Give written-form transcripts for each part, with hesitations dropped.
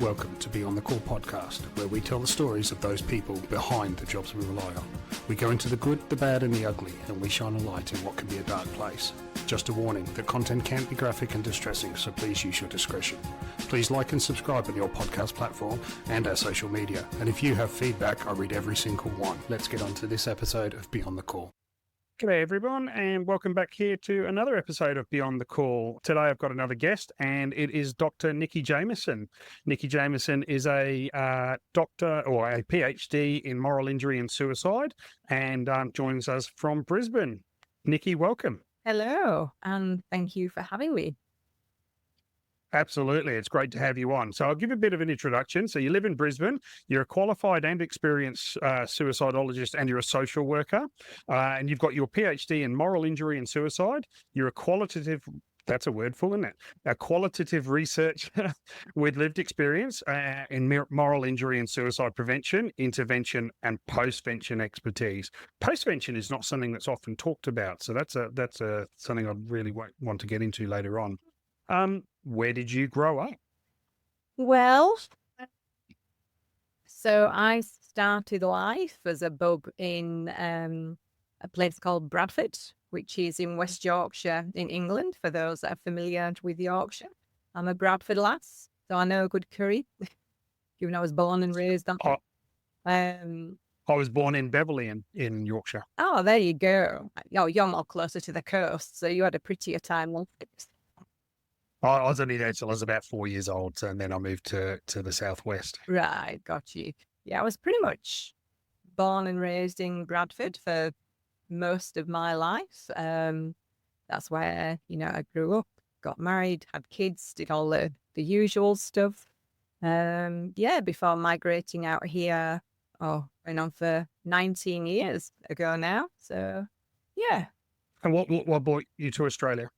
Welcome to Beyond the Call podcast, where we tell the stories of those people behind the jobs we rely on. We go into the good, the bad and the ugly, and we shine a light in what can be a dark place. Just a warning, the content can be graphic and distressing, so please use your discretion. Please like and subscribe on your podcast platform and our social media. And if you have feedback, I read every single one. Let's get on to this episode of Beyond the Call. G'day everyone, and welcome back here to another episode of Beyond the Call. Today I've got another guest, and it is Dr. Nikki Jamieson. Nikki Jamieson is a doctor or a PhD in moral injury and suicide, and joins us from Brisbane. Nikki, welcome. Hello, and thank you for having me. Absolutely. It's great to have you on. So I'll give a bit of an introduction. So you live in Brisbane, you're a qualified and experienced suicidologist, and you're a social worker, and you've got your PhD in moral injury and suicide. You're a qualitative, that's a word full, isn't it? A qualitative researcher with lived experience in moral injury and suicide prevention, intervention, and postvention expertise. Postvention is not something that's often talked about. So that's something I really want to get into later on. Where did you grow up? Well, so I started life as a bub in a place called Bradford, which is in West Yorkshire in England, for those that are familiar with Yorkshire. I'm a Bradford lass, so I know a good curry, given I was born and raised on I was born in Beverley in Yorkshire. Oh, there you go. Oh, you're more closer to the coast, so you had a prettier time. I was only there till I was about 4 years old, and then I moved to the southwest. Right, got you. Yeah, I was pretty much born and raised in Bradford for most of my life. That's where, I grew up, got married, had kids, did all the usual stuff. Before migrating out here, went on for 19 years ago now. So, yeah. And what brought you to Australia?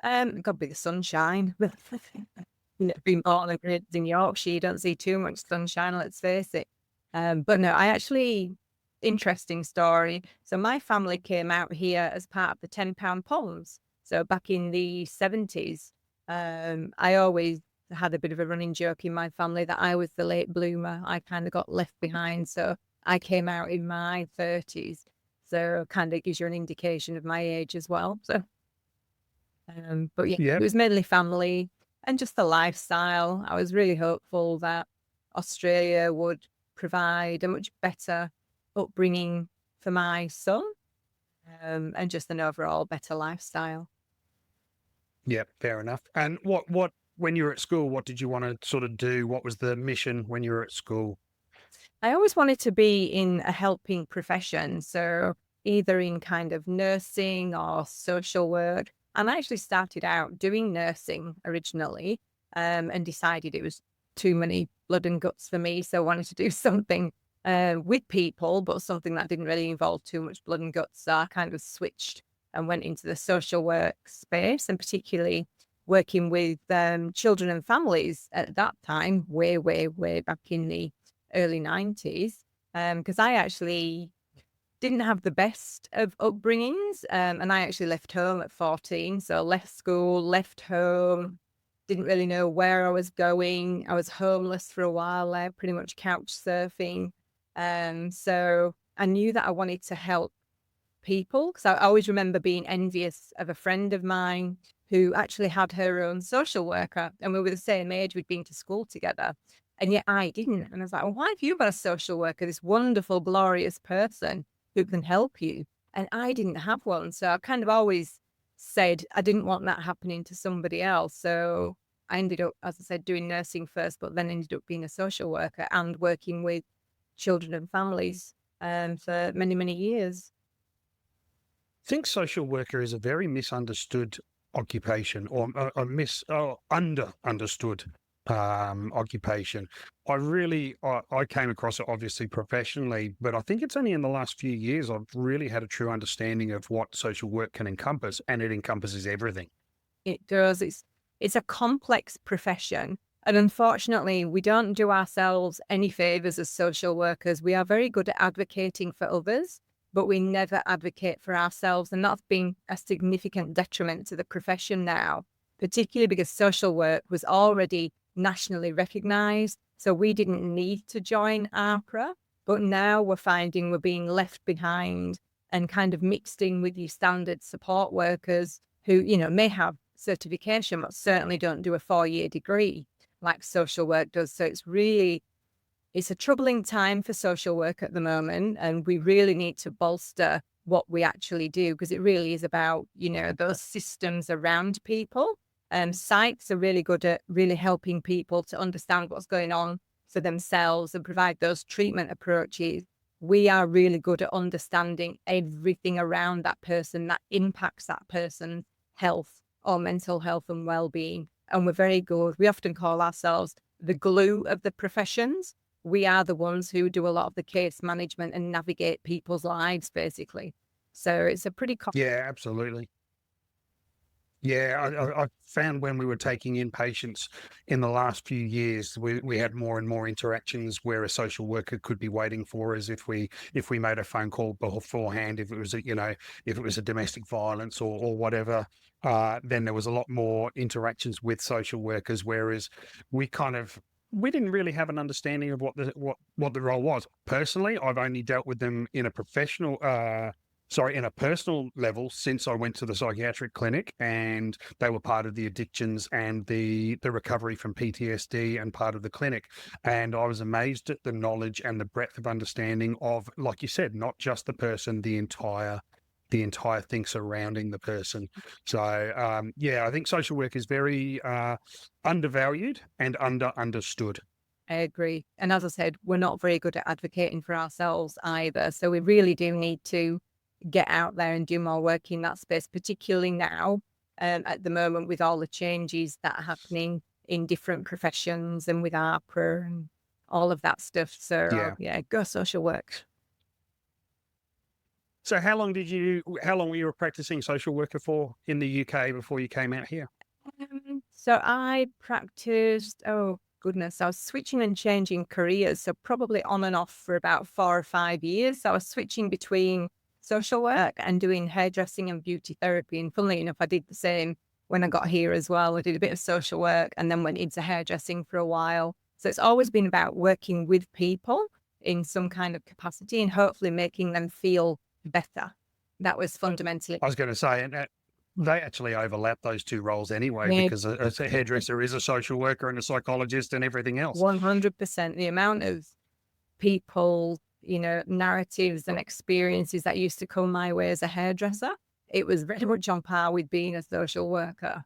Got to be the sunshine. Being born and raised in Yorkshire, you don't see too much sunshine, let's face it. But no, interesting story. So my family came out here as part of the £10 Poms. So back in the 70s, I always had a bit of a running joke in my family that I was the late bloomer. I kind of got left behind. So I came out in my 30s. So kind of gives you an indication of my age as well. So. It was mainly family and just the lifestyle. I was really hopeful that Australia would provide a much better upbringing for my son, and just an overall better lifestyle. Yeah, fair enough. And what when you were at school, what did you want to sort of do? What was the mission when you were at school? I always wanted to be in a helping profession, so either in kind of nursing or social work. And I actually started out doing nursing originally, and decided it was too many blood and guts for me. So I wanted to do something with people, but something that didn't really involve too much blood and guts. So I kind of switched and went into the social work space, and particularly working with children and families at that time, way, way, way back in the early 90s, because I actually didn't have the best of upbringings, and I actually left home at 14. So left school, left home, didn't really know where I was going. I was homeless for a while there, pretty much couch surfing. So I knew that I wanted to help people, because I always remember being envious of a friend of mine who actually had her own social worker, and we were the same age, we'd been to school together. And yet I didn't. And I was like, well, why have you got a social worker, this wonderful, glorious person who can help you? And I didn't have one. So I kind of always said I didn't want that happening to somebody else. So I ended up, as I said, doing nursing first, but then ended up being a social worker and working with children and families for many, many years. I think social worker is a very misunderstood occupation, or understood occupation. I came across it obviously professionally, but I think it's only in the last few years I've really had a true understanding of what social work can encompass, and it encompasses everything. It does. It's a complex profession, and unfortunately we don't do ourselves any favors as social workers. We are very good at advocating for others, but we never advocate for ourselves, and that's been a significant detriment to the profession now, particularly because social work was already nationally recognised. So we didn't need to join APRA, but now we're finding we're being left behind and kind of mixed in with your standard support workers who, may have certification, but certainly don't do a 4-year degree like social work does. So it's a troubling time for social work at the moment, and we really need to bolster what we actually do, because it really is about, those systems around people. Psychs are really good at really helping people to understand what's going on for themselves and provide those treatment approaches. We are really good at understanding everything around that person that impacts that person's health or mental health and well-being. And we're very good. We often call ourselves the glue of the professions. We are the ones who do a lot of the case management and navigate people's lives, basically. So it's a pretty Yeah, absolutely. Yeah, I found when we were taking in patients in the last few years, we had more and more interactions where a social worker could be waiting for us if we made a phone call beforehand, if it was if it was a domestic violence or whatever. Then there was a lot more interactions with social workers, whereas we didn't really have an understanding of what the role was. Personally, I've only dealt with them in a in a personal level since I went to the psychiatric clinic, and they were part of the addictions and the recovery from PTSD and part of the clinic. And I was amazed at the knowledge and the breadth of understanding of, like you said, not just the person, the entire thing surrounding the person. So yeah, I think social work is very undervalued and understood. I agree. And as I said, we're not very good at advocating for ourselves either. So we really do need to get out there and do more work in that space, particularly now, at the moment, with all the changes that are happening in different professions and with APRA and all of that stuff. So Yeah. yeah, go social work. So how long were you practicing social worker for in the UK before you came out here? So I practiced, oh goodness, I was switching and changing careers. So probably on and off for about 4 or 5 years. So I was switching between social work and doing hairdressing and beauty therapy. And funnily enough, I did the same when I got here as well. I did a bit of social work and then went into hairdressing for a while. So it's always been about working with people in some kind of capacity and hopefully making them feel better. That was fundamentally. I was going to say, and they actually overlap those two roles anyway, because a hairdresser is a social worker and a psychologist and everything else. 100%. The amount of people, narratives and experiences that used to come my way as a hairdresser, it was very much on par with being a social worker.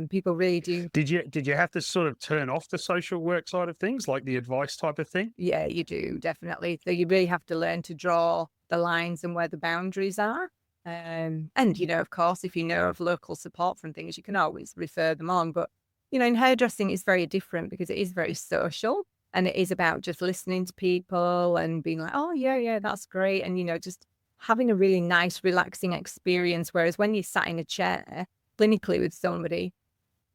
People really do. Did you have to sort of turn off the social work side of things, like the advice type of thing? Yeah, you do, definitely. So you really have to learn to draw the lines and where the boundaries are. And, of course, if you know of local support from things, you can always refer them on. But, in hairdressing, it's very different because it is very social and it is about just listening to people and being like, oh, yeah, that's great. And, just having a really nice, relaxing experience. Whereas when you sat in a chair clinically with somebody,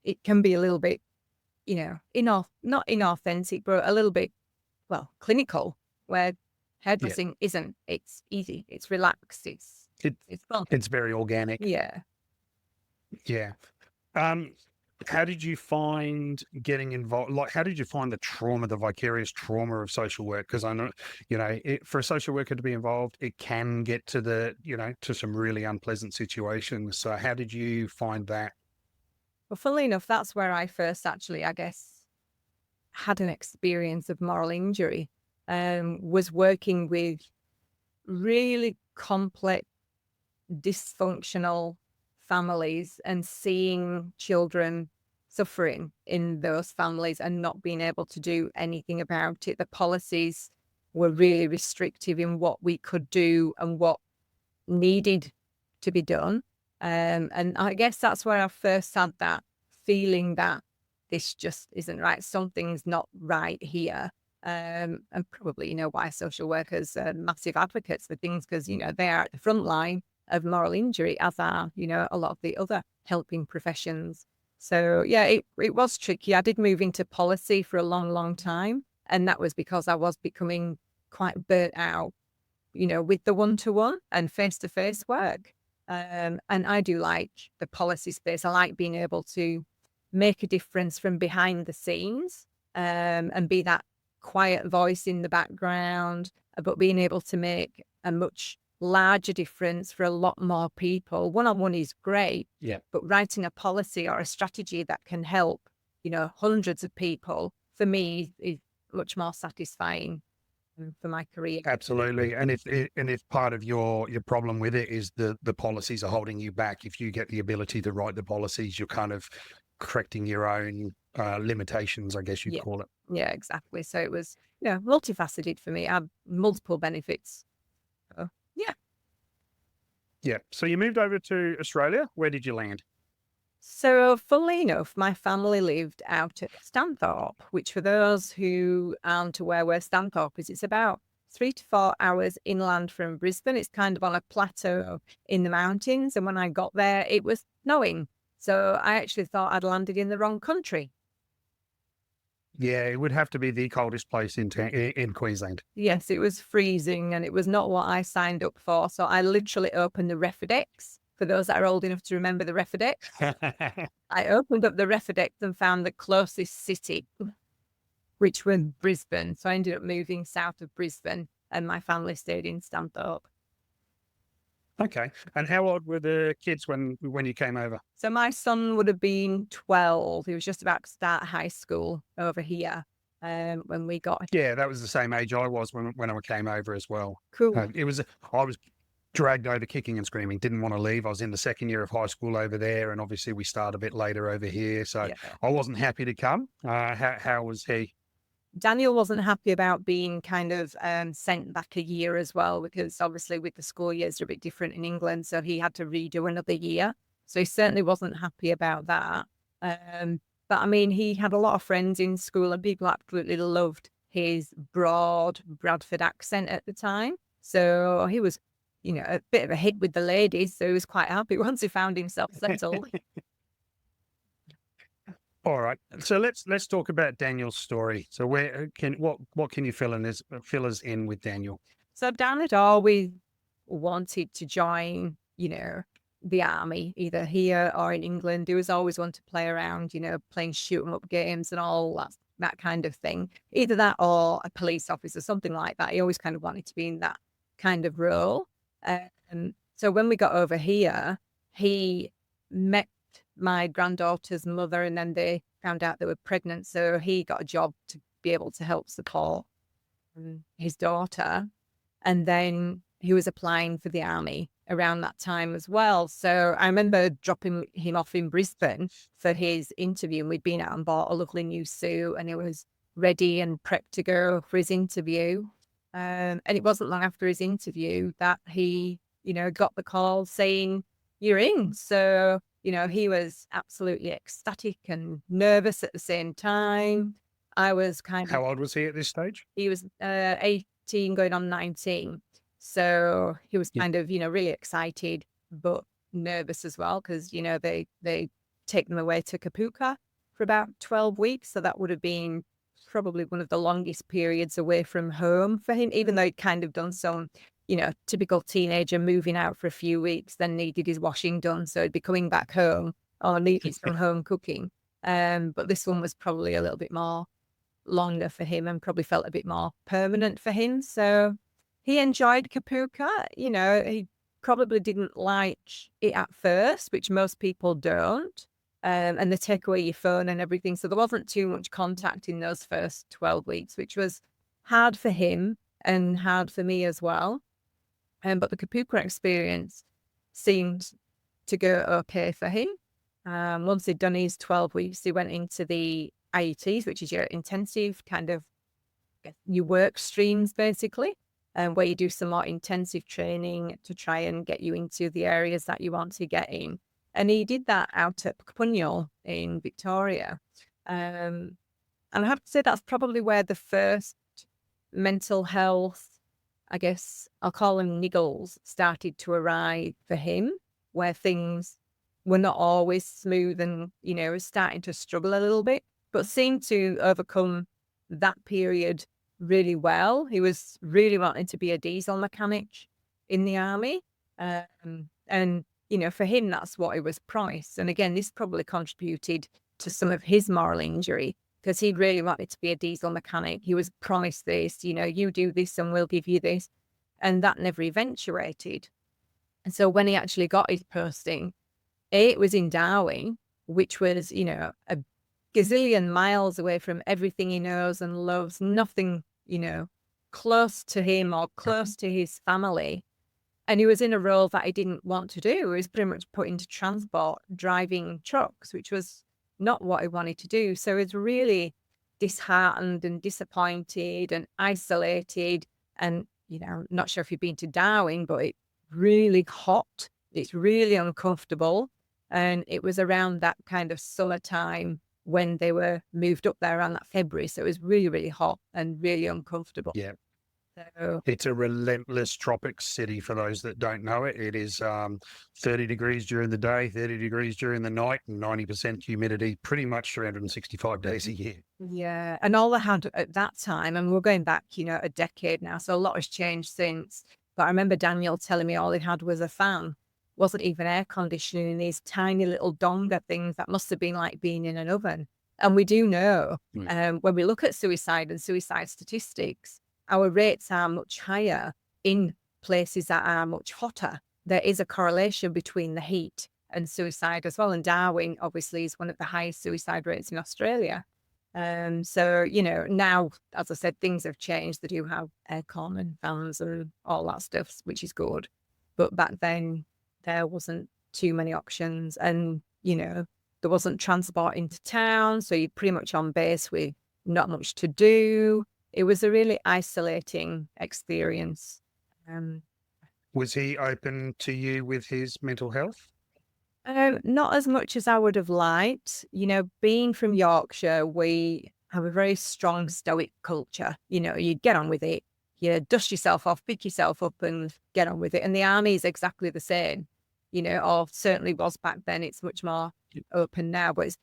it can be a little bit, not inauthentic, but a little bit, well, clinical, where hairdressing isn't. It's easy, it's relaxed, it's fun. It's very organic. Yeah. Yeah. How did you find getting involved? Like, how did you find the vicarious trauma of social work? Because I know, for a social worker to be involved, it can get to to some really unpleasant situations. So how did you find that? Well, funnily enough, that's where I first actually, I guess, had an experience of moral injury. Was working with really complex, dysfunctional families and seeing children suffering in those families and not being able to do anything about it. The policies were really restrictive in what we could do and what needed to be done. And I guess that's where I first had that feeling that this just isn't right. Something's not right here. And probably, why social workers are massive advocates for things, because, they are at the front line of moral injury, as are, a lot of the other helping professions. So, yeah, it was tricky. I did move into policy for a long, long time. And that was because I was becoming quite burnt out, with the one-to-one and face-to-face work. And I do like the policy space. I like being able to make a difference from behind the scenes and be that quiet voice in the background, but being able to make a much larger difference for a lot more people. One-on-one is great, Yeah. but writing a policy or a strategy that can help, hundreds of people, for me, is much more satisfying for my career. Absolutely. And if part of your problem with it is the policies are holding you back, if you get the ability to write the policies, you're kind of correcting your own limitations, I guess you'd Yeah. call it. Yeah, exactly. So it was, multifaceted for me. I had multiple benefits. So, yeah. Yeah. So you moved over to Australia. Where did you land? So, funnily enough, my family lived out at Stanthorpe, which, for those who aren't aware where Stanthorpe is, it's about 3 to 4 hours inland from Brisbane. It's kind of on a plateau in the mountains. And when I got there, it was snowing. So I actually thought I'd landed in the wrong country. Yeah, it would have to be the coldest place in Queensland. Yes, it was freezing and it was not what I signed up for. So I literally opened the Refidex. For those that are old enough to remember the Refidex, I opened up the Refidex and found the closest city, which was Brisbane. So I ended up moving south of Brisbane and my family stayed in Stanthorpe. Okay. And how old were the kids when you came over? So my son would have been 12. He was just about to start high school over here when we got Yeah, that was the same age I was when I came over as well. cool. I was dragged over kicking and screaming, didn't want to leave. I was in the second year of high school over there, and obviously we started a bit later over here. So Yeah. I wasn't happy to come. How was he? Daniel wasn't happy about being kind of sent back a year as well, because obviously with the school years are a bit different in England. So he had to redo another year. So he certainly wasn't happy about that. But I mean, he had a lot of friends in school and people absolutely loved his broad Bradford accent at the time. So he was, a bit of a hit with the ladies. So he was quite happy once he found himself settled. All right. So let's talk about Daniel's story. So what can you fill us in with Daniel? So Dan had always wanted to join, the army, either here or in England. He was always one to play around, playing shoot 'em up games and all that kind of thing. Either that or a police officer, something like that. He always kind of wanted to be in that kind of role. So when we got over here, he met my granddaughter's mother and then they found out they were pregnant. So he got a job to be able to help support his daughter. And then he was applying for the army around that time as well. So I remember dropping him off in Brisbane for his interview, and we'd been out and bought a lovely new suit and he was ready and prepped to go for his interview. And it wasn't long after his interview that he, got the call saying, "You're in." So, he was absolutely ecstatic and nervous at the same time. I was kind of... How old was he at this stage? He was 18 going on 19. So he was Yeah. kind of, really excited, but nervous as well, because, they take them away to Kapuka for about 12 weeks. So that would have been probably one of the longest periods away from home for him, even though he'd kind of done some, typical teenager moving out for a few weeks, then needed his washing done. So he'd be coming back home or needed some home cooking. But this one was probably a little bit more longer for him and probably felt a bit more permanent for him. So he enjoyed Kapuka. He probably didn't like it at first, which most people don't. And they take away your phone and everything. So there wasn't too much contact in those first 12 weeks, which was hard for him and hard for me as well. But the Kapuka experience seemed to go okay for him. Once he'd done his 12 weeks, he went into the IETs, which is your intensive kind of your work streams, basically, where you do some more intensive training to try and get you into the areas that you want to get in. And he did that out at Punyal in Victoria. And I have to say that's probably where the first mental health, I guess I'll call them niggles, started to arrive for him, where things were not always smooth and, was starting to struggle a little bit, but seemed to overcome that period really well. He was really wanting to be a diesel mechanic in the army. And, for him, that's what he was promised. And again, this probably contributed to some of his moral injury, because he really wanted to be a diesel mechanic. He was promised this, you do this and we'll give you this. And that never eventuated. And so when he actually got his posting, it was in Darwin, which was, a gazillion miles away from everything he knows and loves, nothing, close to him or close to his family. And he was in a role that he didn't want to do. He was pretty much put into transport, driving trucks, which was not what he wanted to do. So he was really disheartened and disappointed and isolated. And, not sure if you've been to Darwin, but it's really hot. It's really uncomfortable. And it was around that kind of summertime when they were moved up there around that February. So it was really, really hot and really uncomfortable. Yeah. So It's a relentless tropic city for those that don't know it. It is 30 degrees during the day, 30 degrees during the night, and 90% humidity pretty much 365 days a year. yeah, and all they had at that time, and we're going back, a decade now, so a lot has changed since. But I remember Daniel telling me all they had was a fan, wasn't even air conditioning, in these tiny little donga things that must have been like being in an oven. And we do know, when we look at suicide and suicide statistics, our rates are much higher in places that are much hotter. There is a correlation between the heat and suicide as well. And Darwin obviously is one of the highest suicide rates in Australia. So, now, as I said, things have changed. They do have aircon and fans and all that stuff, which is good. But back then, there wasn't too many options. And, there wasn't transport into town. So you're pretty much on base with not much to do. It was a really isolating experience. Was he open to you with his mental health? Not as much as I would have liked. Being from Yorkshire, we have a very strong stoic culture. You get on with it. You dust yourself off, pick yourself up and get on with it. And the army is exactly the same, or certainly was back then. It's much more open now, but it's,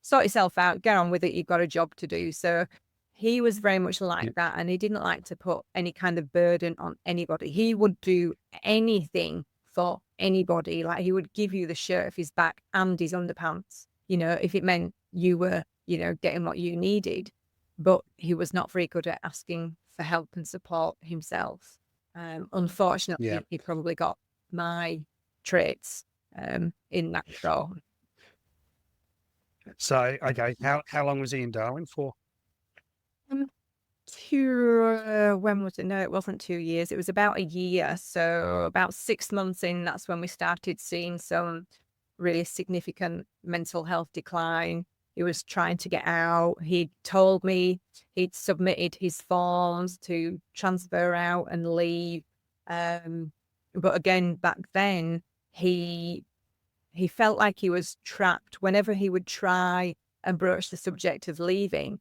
sort yourself out, get on with it. You've got a job to do. So he was very much like that, and he didn't like to put any kind of burden on anybody. He would do anything for anybody. Like, he would give you the shirt off his back and his underpants, if it meant you were, getting what you needed. But he was not very good at asking for help and support himself. Unfortunately, he probably got my traits in that role. So, okay, how long was he in Darwin for? When was it? No, it wasn't 2 years. It was about a year. So about 6 months in, that's when we started seeing some really significant mental health decline. He was trying to get out. He told me he'd submitted his forms to transfer out and leave. But again, back then, he felt like he was trapped. Whenever he would try and broach the subject of leaving,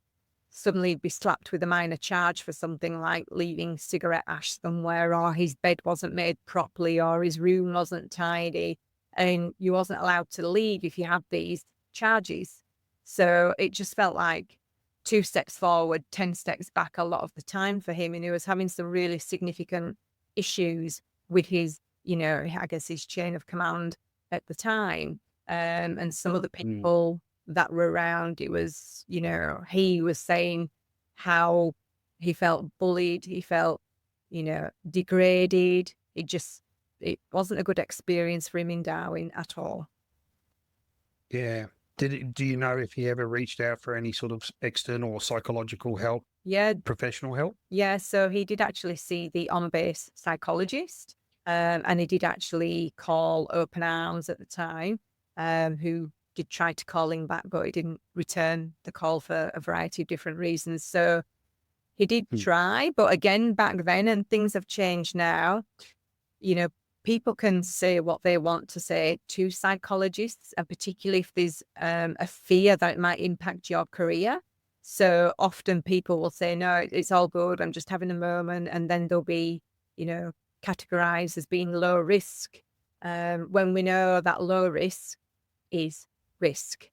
suddenly he'd be slapped with a minor charge for something like leaving cigarette ash somewhere, or his bed wasn't made properly, or his room wasn't tidy, and you wasn't allowed to leave if you had these charges. So it just felt like 2 steps forward, 10 steps back a lot of the time for him. And he was having some really significant issues with his, I guess his chain of command at the time. And some other people that were around, it was, he was saying how he felt bullied, he felt, degraded. It wasn't a good experience for him in Darwin at all. Yeah. Do you know if he ever reached out for any sort of external or psychological help? Yeah. Professional help? Yeah. So he did actually see the on-base psychologist, and he did actually call Open Arms at the time, who did try to call him back, but he didn't return the call for a variety of different reasons. So he did try, but again, back then, and things have changed now, people can say what they want to say to psychologists, and particularly if there's a fear that it might impact your career. So often people will say, no, it's all good, I'm just having a moment. And then they'll be, categorized as being low risk, when we know that low risk is risk.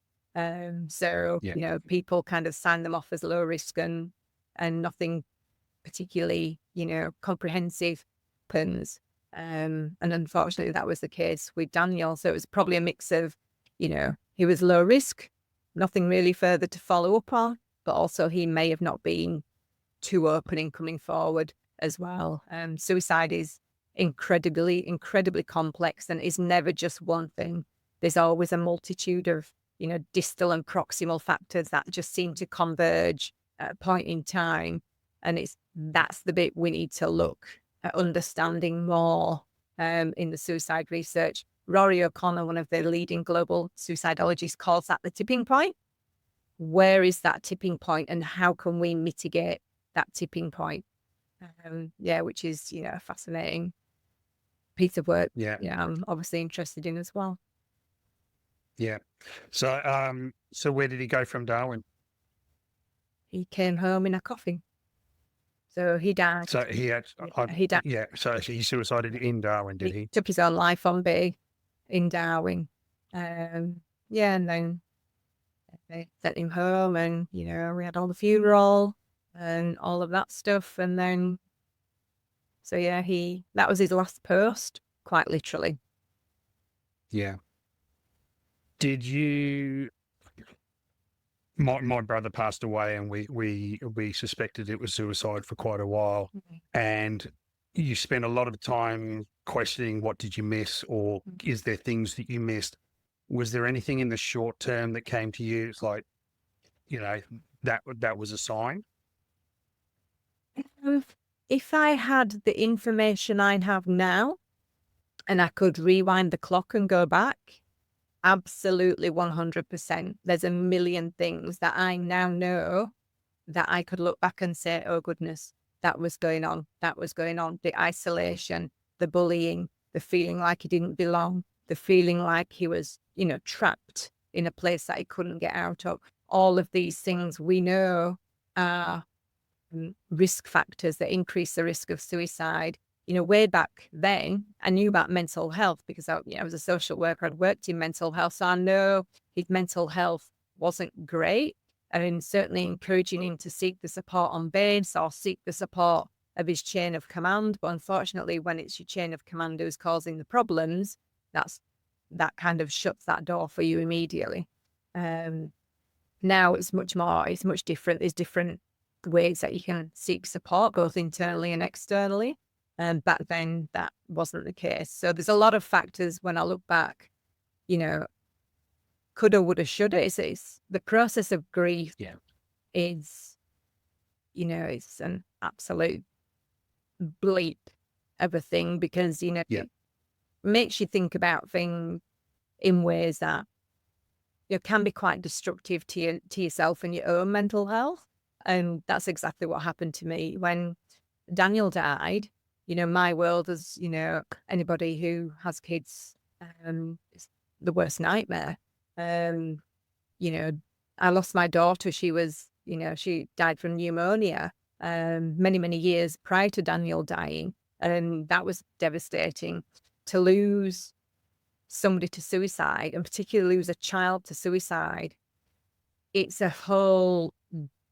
So, people kind of sign them off as low risk and nothing particularly, comprehensive happens. And unfortunately, that was the case with Daniel. So it was probably a mix of, he was low risk, nothing really further to follow up on, but also he may have not been too open in coming forward as well. Suicide is incredibly complex, and is never just one thing. There's always a multitude of, distal and proximal factors that just seem to converge at a point in time. And that's the bit we need to look at understanding more in the suicide research. Rory O'Connor, one of the leading global suicidologists, calls that the tipping point. Where is that tipping point, and how can we mitigate that tipping point? Which is, a fascinating piece of work. Yeah. I'm obviously interested in as well. Yeah. So where did he go from Darwin? He came home in a coffin. So he died. So he had, He died. yeah. So he suicided in Darwin, did he? Took his own life on Bay in Darwin. And then they sent him home, and, we had all the funeral and all of that stuff. And then, so yeah, that was his last post, quite literally. Yeah. Did you? My brother passed away, and we suspected it was suicide for quite a while. And you spent a lot of time questioning, what did you miss, or is there things that you missed? Was there anything in the short term that came to you? It's like, that was a sign. If I had the information I have now, and I could rewind the clock and go back, absolutely 100%. There's a million things that I now know that I could look back and say, oh goodness, that was going on. That was going on. The isolation, the bullying, the feeling like he didn't belong, the feeling like he was, trapped in a place that he couldn't get out of. All of these things we know are risk factors that increase the risk of suicide. Way back then, I knew about mental health because I was a social worker. I'd worked in mental health. So I know his mental health wasn't great. And certainly encouraging him to seek the support on base or seek the support of his chain of command. But unfortunately, when it's your chain of command who's causing the problems, that kind of shuts that door for you immediately. Now it's much different. There's different ways that you can seek support, both internally and externally. And back then, that wasn't the case. So there's a lot of factors when I look back, coulda, woulda, shoulda. It's the process of grief is, it's an absolute bleep of a thing because, it makes you think about things in ways that can be quite destructive to yourself and your own mental health. And that's exactly what happened to me when Daniel died. My world, as anybody who has kids, it's the worst nightmare. I lost my daughter. She was, she died from pneumonia many, many years prior to Daniel dying. And that was devastating. To lose somebody to suicide, and particularly lose a child to suicide, it's a whole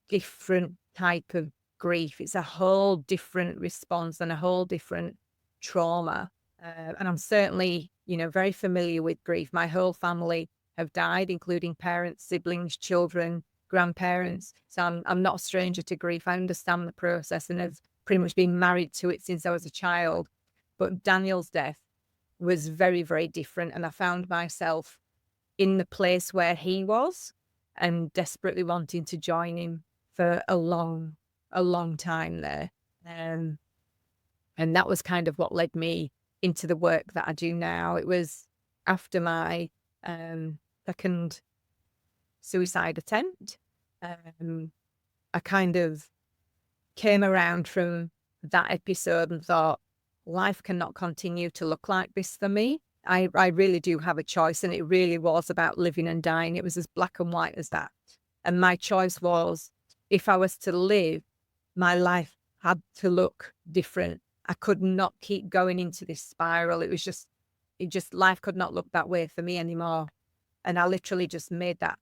different type of grief. It's a whole different response and a whole different trauma. And I'm certainly, very familiar with grief. My whole family have died, including parents, siblings, children, grandparents. So I'm not a stranger to grief. I understand the process and have pretty much been married to it since I was a child. But Daniel's death was very, very different. And I found myself in the place where he was and desperately wanting to join him for a long time there. And that was kind of what led me into the work that I do now. It was after my second suicide attempt. I kind of came around from that episode and thought, life cannot continue to look like this for me. I really do have a choice, and it really was about living and dying. It was as black and white as that. And my choice was, if I was to live, my life had to look different. I could not keep going into this spiral. It just life could not look that way for me anymore. And I literally just made that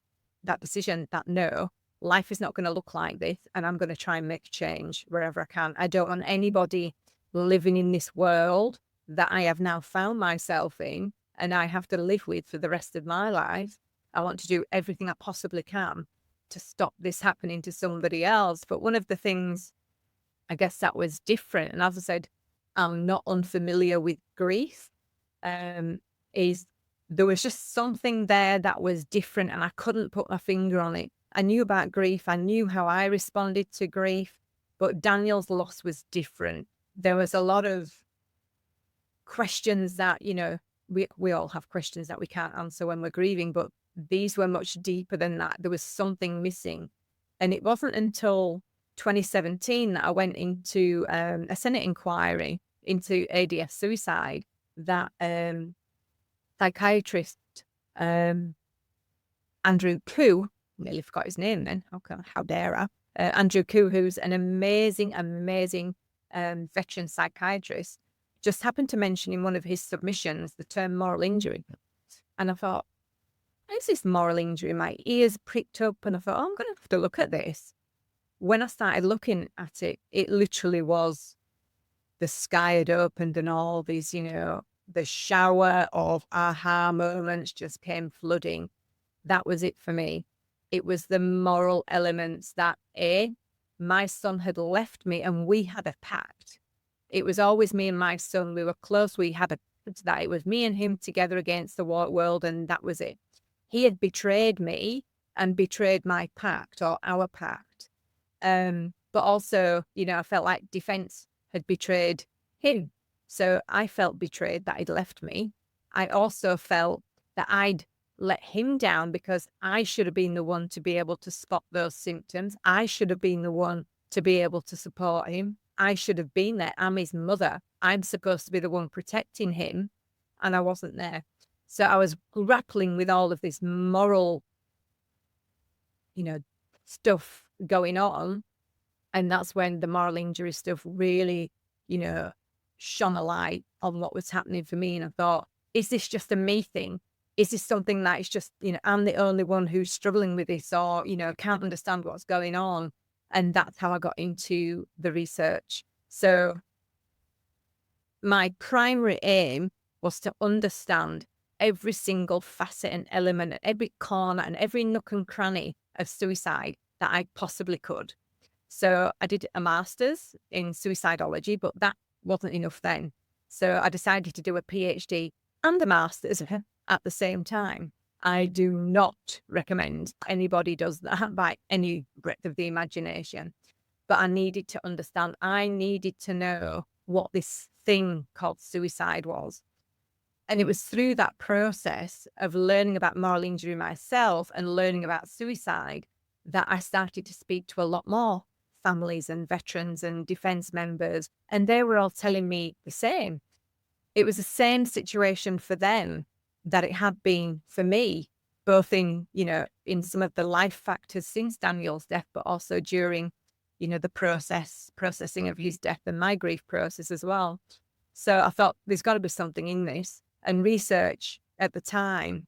decision that no, life is not going to look like this, and I'm going to try and make change wherever I can. I don't want anybody living in this world that I have now found myself in and I have to live with for the rest of my life. I want to do everything I possibly can to stop this happening to somebody else. But one of the things, I guess, that was different, and as I said, I'm not unfamiliar with grief, is there was just something there that was different and I couldn't put my finger on it. I knew about grief. I knew how I responded to grief, but Daniel's loss was different. There was a lot of questions that, we all have questions that we can't answer when we're grieving, but these were much deeper than that. There was something missing. And it wasn't until 2017 that I went into a Senate inquiry into ADS suicide that psychiatrist Andrew Koo, nearly forgot his name then, how dare I, Andrew Koo, who's an amazing veteran psychiatrist, just happened to mention in one of his submissions the term moral injury. And I thought, is this moral injury? My ears pricked up and I thought, I'm going to have to look at this. When I started looking at it, it literally was the sky had opened and all these, the shower of aha moments just came flooding. That was it for me. It was the moral elements that my son had left me and we had a pact. It was always me and my son. We were close. We had a pact that it was me and him together against the world, and that was it. He had betrayed me and betrayed my pact or our pact. But also, I felt like defense had betrayed him. So I felt betrayed that he'd left me. I also felt that I'd let him down because I should have been the one to be able to spot those symptoms. I should have been the one to be able to support him. I should have been there. I'm his mother. I'm supposed to be the one protecting him, and I wasn't there. So I was grappling with all of this moral, stuff going on. And that's when the moral injury stuff really, shone a light on what was happening for me. And I thought, is this just a me thing? Is this something that is just, I'm the only one who's struggling with this or, can't understand what's going on? And that's how I got into the research. So my primary aim was to understand every single facet and element and every corner and every nook and cranny of suicide that I possibly could. So I did a master's in suicidology, but that wasn't enough then. So I decided to do a PhD and a master's at the same time. I do not recommend anybody does that by any breadth of the imagination. But I needed to understand, I needed to know what this thing called suicide was. And it was through that process of learning about moral injury myself and learning about suicide that I started to speak to a lot more families and veterans and defense members. And they were all telling me the same. It was the same situation for them that it had been for me, both in, in some of the life factors since Daniel's death, but also during, the processing of his death and my grief process as well. So I thought there's got to be something in this. And research at the time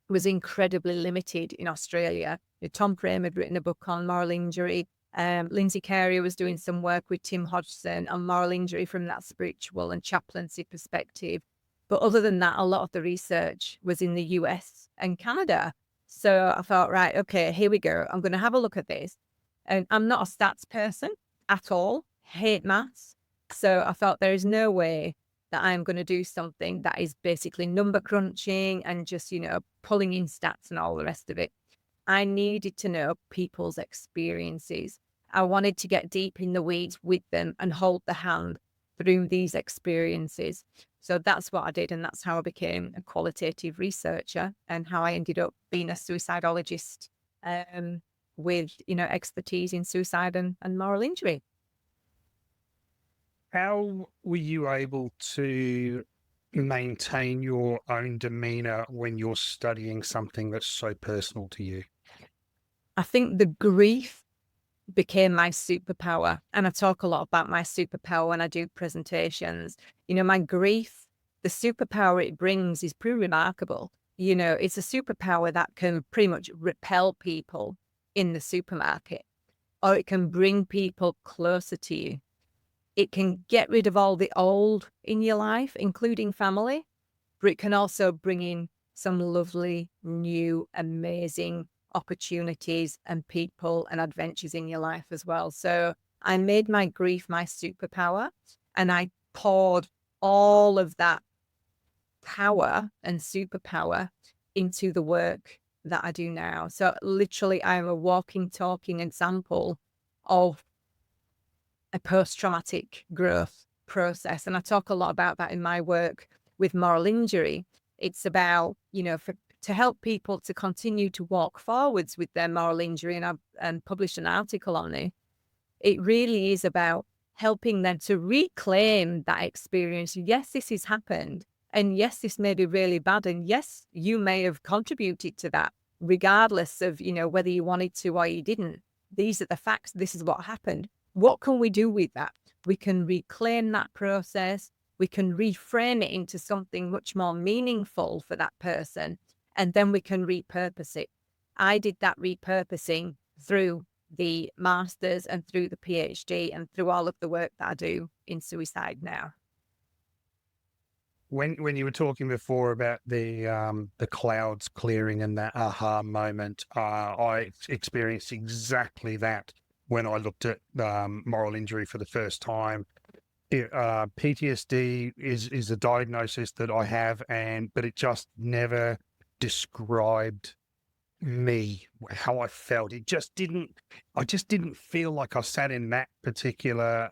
was incredibly limited in Australia. Tom Frame had written a book on moral injury. Lindsay Carey was doing some work with Tim Hodgson on moral injury from that spiritual and chaplaincy perspective. But other than that, a lot of the research was in the US and Canada. So I thought, right, okay, here we go. I'm going to have a look at this. And I'm not a stats person at all, hate maths. So I thought there is no way that I'm going to do something that is basically number crunching and just, pulling in stats and all the rest of it. I needed to know people's experiences. I wanted to get deep in the weeds with them and hold the hand through these experiences. So that's what I did. And that's how I became a qualitative researcher and how I ended up being a suicidologist with, expertise in suicide and moral injury. How were you able to maintain your own demeanor when you're studying something that's so personal to you? I think the grief became my superpower. And I talk a lot about my superpower when I do presentations. My grief, the superpower it brings is pretty remarkable. It's a superpower that can pretty much repel people in the supermarket, or it can bring people closer to you. It can get rid of all the old in your life, including family, but it can also bring in some lovely, new, amazing opportunities and people and adventures in your life as well. So I made my grief my superpower, and I poured all of that power and superpower into the work that I do now. So literally, I'm a walking, talking example of a post-traumatic growth process. And I talk a lot about that in my work with moral injury. It's about, to help people to continue to walk forwards with their moral injury. And I've published an article on it. It really is about helping them to reclaim that experience. Yes, this has happened. And yes, this may be really bad. And yes, you may have contributed to that, regardless of, whether you wanted to or you didn't. These are the facts. This is what happened. What can we do with that? We can reclaim that process. We can reframe it into something much more meaningful for that person. And then we can repurpose it. I did that repurposing through the master's and through the PhD and through all of the work that I do in suicide now. When you were talking before about the clouds clearing and that aha moment, I experienced exactly that when I looked at moral injury for the first time. PTSD is a diagnosis that I have, but it just never described me, how I felt. I just didn't feel like I sat in that particular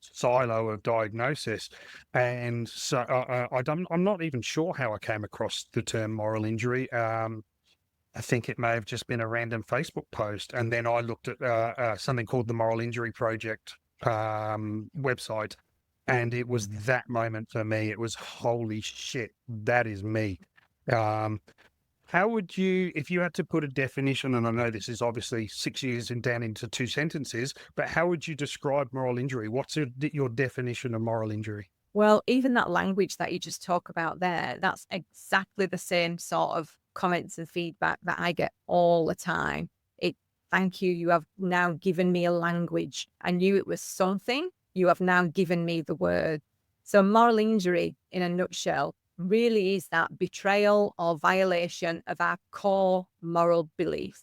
silo of diagnosis. And so I'm not even sure how I came across the term moral injury. I think it may have just been a random Facebook post. And then I looked at something called the Moral Injury Project website. And it was that moment for me. It was, holy shit, that is me. How would you, if you had to put a definition, and I know this is obviously 6 years and down into 2 sentences, but how would you describe moral injury? What's your definition of moral injury? Well, even that language that you just talk about there, that's exactly the same sort of comments and feedback that I get all the time. Thank you. You have now given me a language. I knew it was something. You have now given me the word. So moral injury, in a nutshell, really is that betrayal or violation of our core moral beliefs.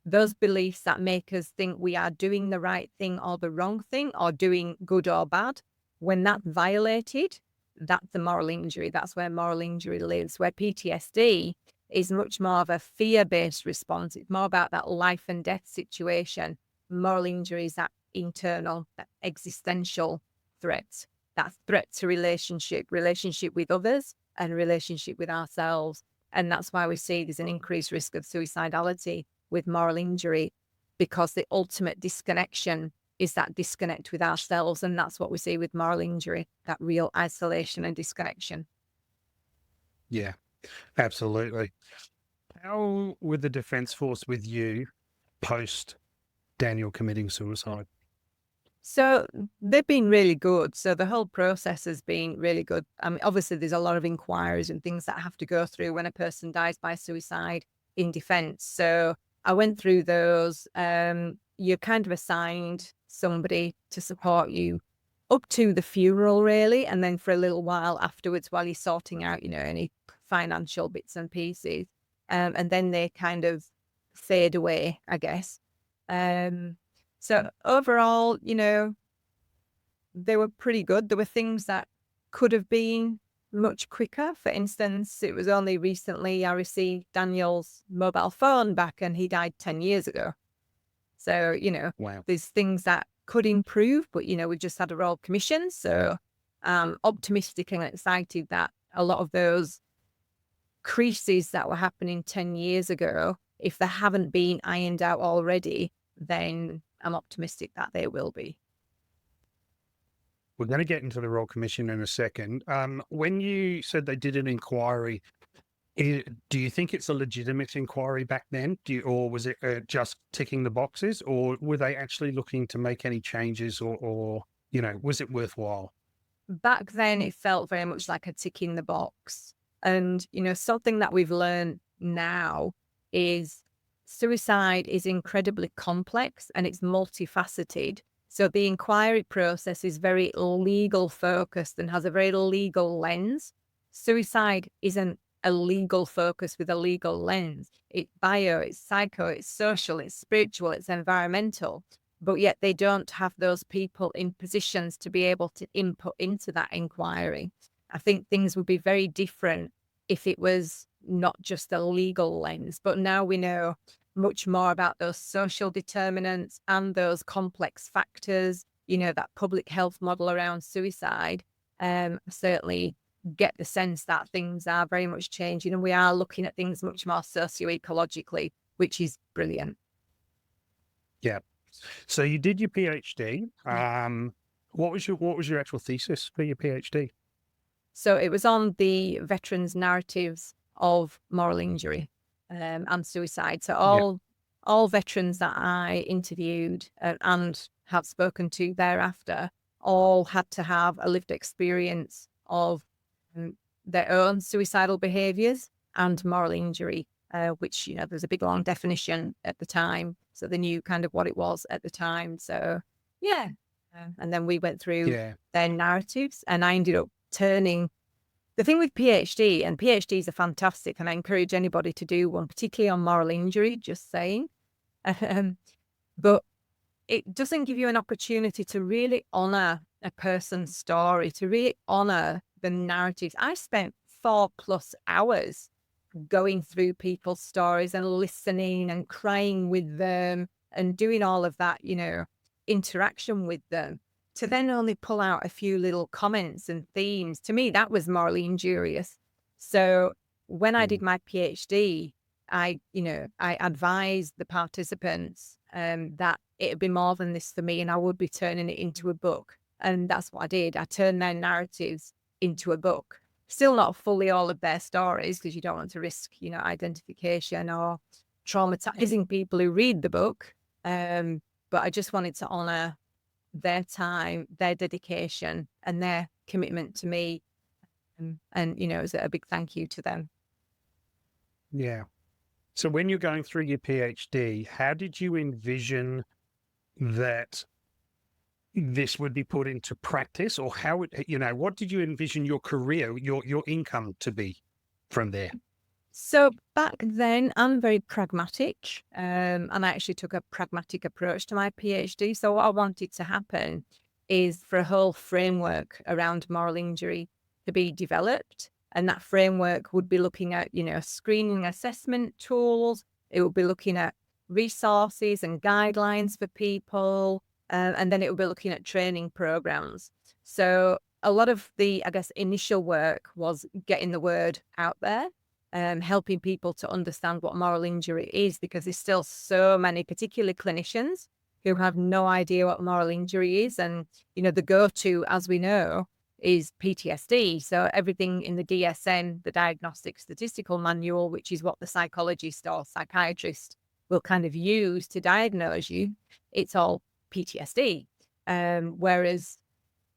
Those beliefs that make us think we are doing the right thing or the wrong thing, or doing good or bad. When that's violated, that's the moral injury. That's where moral injury lives. Where PTSD is much more of a fear-based response. It's more about that life and death situation. Moral injury is that internal, that existential threat, that threat to relationship with others and relationship with ourselves. And that's why we see there's an increased risk of suicidality with moral injury, because the ultimate disconnection is that disconnect with ourselves. And that's what we see with moral injury, that real isolation and disconnection. Yeah, absolutely. How were the Defence Force with you post Daniel committing suicide? So they've been really good. So the whole process has been really good. I mean, obviously, there's a lot of inquiries and things that have to go through when a person dies by suicide in defence. So I went through those. You're kind of assigned somebody to support you up to the funeral, really, and then for a little while afterwards, while you're sorting out, any financial bits and pieces, and then they kind of fade away, I guess. So overall, they were pretty good. There were things that could have been much quicker. For instance, it was only recently I received Daniel's mobile phone back, and he died 10 years ago. So, Wow. there's things that could improve, but, we've just had a Royal Commission. So I'm optimistic and excited that a lot of those creases that were happening 10 years ago, if they haven't been ironed out already, then I'm optimistic that they will be. We're going to get into the Royal Commission in a second. When you said they did an inquiry, do you think it's a legitimate inquiry back then? Or was it just ticking the boxes, or were they actually looking to make any changes, or was it worthwhile? Back then, it felt very much like a tick in the box. And, something that we've learned now is suicide is incredibly complex and it's multifaceted. So the inquiry process is very legal focused and has a very legal lens. Suicide isn't a legal focus with a legal lens. It's bio, it's psycho, it's social, it's spiritual, it's environmental, but yet they don't have those people in positions to be able to input into that inquiry. I think things would be very different if it was not just a legal lens, but now we know much more about those social determinants and those complex factors, that public health model around suicide. Certainly get the sense that things are very much changing and we are looking at things much more socio-ecologically, which is brilliant. Yeah. So you did your PhD. What was your actual thesis for your PhD? So it was on the veterans' narratives of moral injury and suicide. So all veterans that I interviewed and have spoken to thereafter all had to have a lived experience of their own suicidal behaviours and moral injury, which, there's a big long definition at the time. So they knew kind of what it was at the time. So, yeah. And then we went through their narratives and I ended up turning the thing with PhD, and PhDs are fantastic, and I encourage anybody to do one, particularly on moral injury, just saying. But it doesn't give you an opportunity to really honour a person's story, to really honour the narratives. I spent 4+ hours going through people's stories and listening and crying with them and doing all of that, interaction with them, to then only pull out a few little comments and themes. To me, that was morally injurious. So when I did my PhD, I advised the participants that it would be more than this for me and I would be turning it into a book. And that's what I did. I turned their narratives into a book. Still not fully all of their stories, because you don't want to risk, identification or traumatizing people who read the book. But I just wanted to honor their time, their dedication, and their commitment to me. And it was a big thank you to them. Yeah. So when you're going through your PhD, how did you envision that this would be put into practice, or how what did you envision your career, your income to be from there? So back then, I'm very pragmatic, and I actually took a pragmatic approach to my PhD. So what I wanted to happen is for a whole framework around moral injury to be developed. And that framework would be looking at, screening assessment tools. It would be looking at resources and guidelines for people. And then it would be looking at training programs. So a lot of the, I guess, initial work was getting the word out there, helping people to understand what moral injury is, because there's still so many, particularly clinicians, who have no idea what moral injury is. And, the go-to, as we know, is PTSD. So everything in the DSM, the Diagnostic Statistical Manual, which is what the psychologist or psychiatrist will kind of use to diagnose you, it's all PTSD. Whereas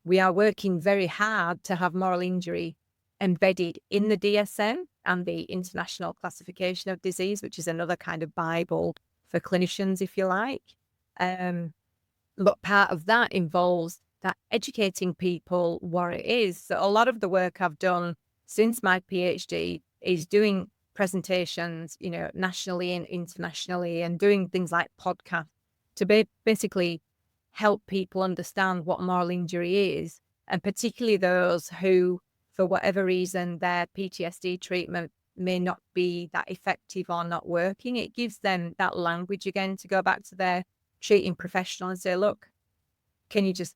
we are working very hard to have moral injury embedded in the DSM and the International Classification of Disease, which is another kind of Bible for clinicians, if you like. But part of that involves that educating people what it is. So a lot of the work I've done since my PhD is doing presentations, nationally and internationally, and doing things like podcasts to basically help people understand what moral injury is, and particularly those who, for whatever reason, their PTSD treatment may not be that effective or not working. It gives them that language again to go back to their treating professional and say, look, can you just,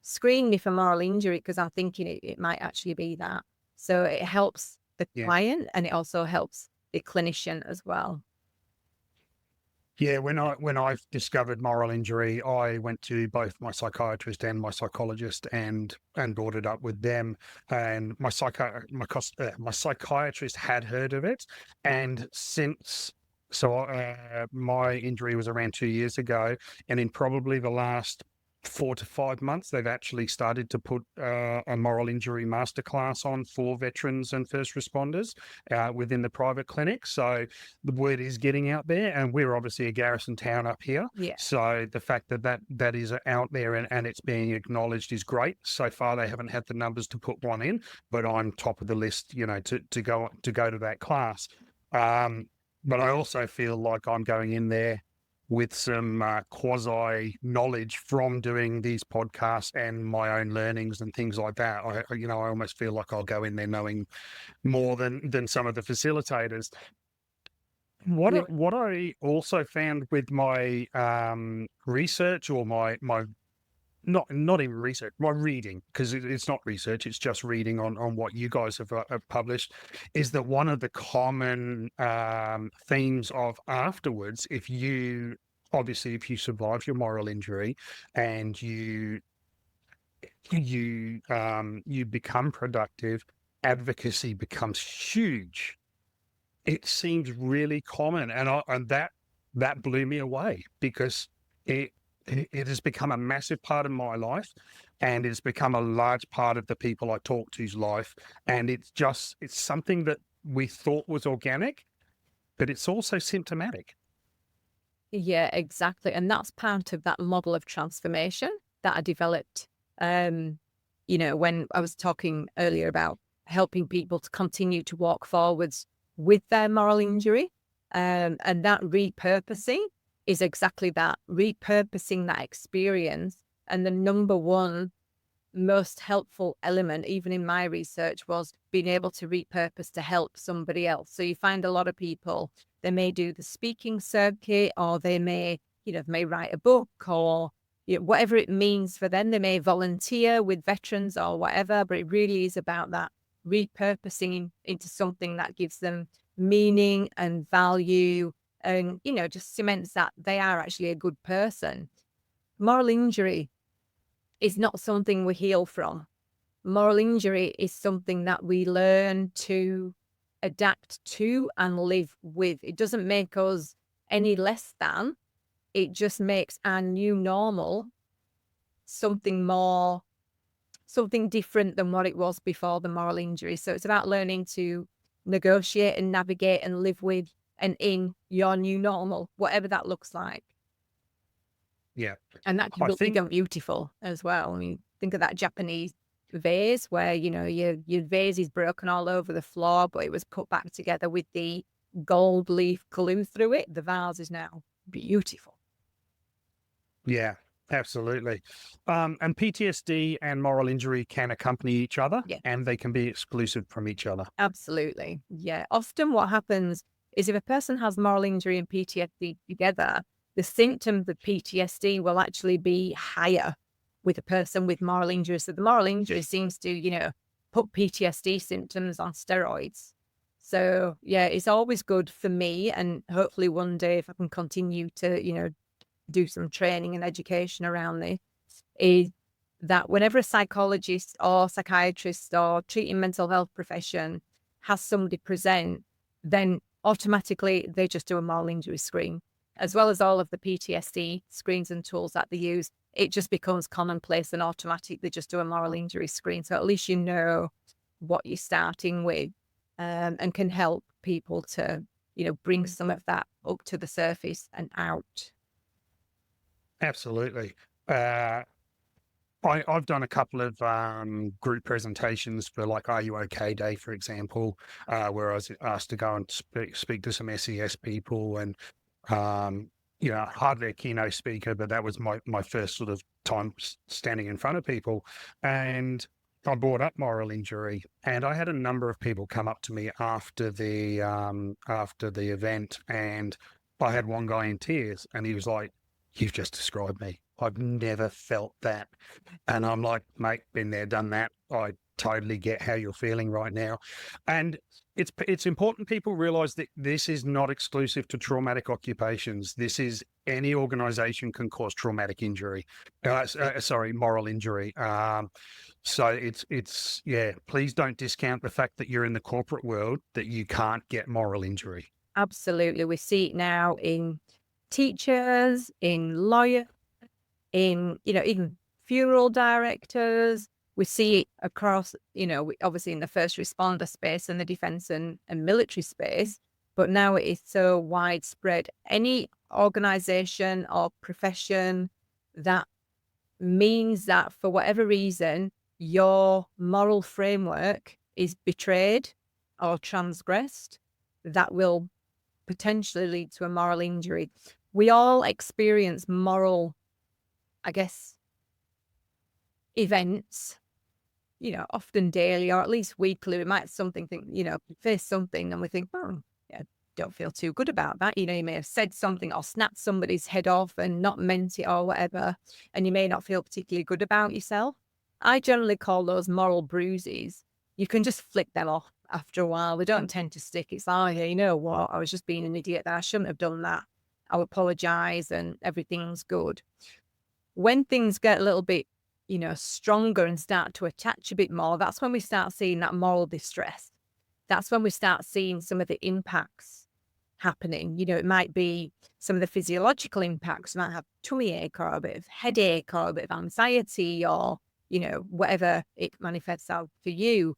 screen me for moral injury, because I'm thinking it might actually be that. So it helps the client and it also helps the clinician as well. Yeah, when I discovered moral injury, I went to both my psychiatrist and my psychologist and brought it up with them. And my psychiatrist had heard of it, and my injury was around 2 years ago, and in probably the last 4 to 5 months, they've actually started to put a moral injury masterclass on for veterans and first responders within the private clinic. So the word is getting out there, and we're obviously a garrison town up here. Yeah. So the fact that is out there and it's being acknowledged is great. So far, they haven't had the numbers to put one in, but I'm top of the list, to go to that class. But I also feel like I'm going in there with some quasi knowledge from doing these podcasts and my own learnings and things like that. I almost feel like I'll go in there knowing more than some of the facilitators. What I also found with my research, or my not even research, my reading, because it's not research, it's just reading on what you guys have published, is that one of the common themes of afterwards, if you survive your moral injury and you become productive, advocacy becomes huge. It seems really common, and that blew me away, because it has become a massive part of my life, and it's become a large part of the people I talk to's life. And it's something that we thought was organic, but it's also symptomatic. Yeah, exactly. And that's part of that model of transformation that I developed. When I was talking earlier about helping people to continue to walk forwards with their moral injury, and that repurposing is exactly that, repurposing that experience. And the number one most helpful element, even in my research, was being able to repurpose to help somebody else. So you find a lot of people, they may do the speaking circuit, or they may write a book, or whatever it means for them. They may volunteer with veterans or whatever, but it really is about that repurposing into something that gives them meaning and value, and just cements that they are actually a good person. Moral injury is not something we heal from. Moral injury is something that we learn to adapt to and live with. It doesn't make us any less than. It just makes our new normal something different than what it was before the moral injury. So it's about learning to negotiate and navigate and live with and in your new normal, whatever that looks like. Yeah. And that can become beautiful as well. I mean, think of that Japanese vase where, your vase is broken all over the floor, but it was put back together with the gold leaf glue through it. The vase is now beautiful. Yeah, absolutely. And PTSD and moral injury can accompany each other, Yeah. and they can be exclusive from each other. Absolutely. Yeah. Often what happens is if a person has moral injury and PTSD together, the symptoms of PTSD will actually be higher with a person with moral injury. So the moral injury seems to, put PTSD symptoms on steroids. So yeah, it's always good for me, and hopefully one day if I can continue to, do some training and education around this, is that whenever a psychologist or psychiatrist or treating mental health profession has somebody present, then automatically they just do a moral injury screen, as well as all of the PTSD screens and tools that they use. It just becomes commonplace and automatic. They just do a moral injury screen. So at least you know what you're starting with, and can help people to, bring some of that up to the surface and out. Absolutely. I've done a couple of group presentations for, like, Are You OK Day, for example, where I was asked to go and speak to some SES people, and hardly a keynote speaker, but that was my first sort of time standing in front of people. And I brought up moral injury, and I had a number of people come up to me after the event, and I had one guy in tears, and he was like, "You've just described me. I've never felt that." And I'm like, "Mate, been there, done that. I totally get how you're feeling right now." And it's important people realize that this is not exclusive to traumatic occupations. This is, any organization can cause traumatic injury. Moral injury. So it's please don't discount the fact that you're in the corporate world, that you can't get moral injury. Absolutely. We see it now in teachers, in lawyers, in, even funeral directors. We see it across, obviously in the first responder space and the defense and military space, but now it is so widespread. Any organization or profession that means that for whatever reason, your moral framework is betrayed or transgressed, that will potentially lead to a moral injury. We all experience moral, I guess, events, often daily or at least weekly. We might face something and we think, oh, yeah, don't feel too good about that. You may have said something or snapped somebody's head off and not meant it or whatever, and you may not feel particularly good about yourself. I generally call those moral bruises. You can just flick them off after a while. They don't tend to stick. It's like, hey, you know what? I was just being an idiot there. I shouldn't have done that. I'll apologize and everything's good. When things get a little bit, stronger and start to attach a bit more, that's when we start seeing that moral distress. That's when we start seeing some of the impacts happening. It might be some of the physiological impacts. You might have tummy ache or a bit of headache or a bit of anxiety or, whatever it manifests out for you.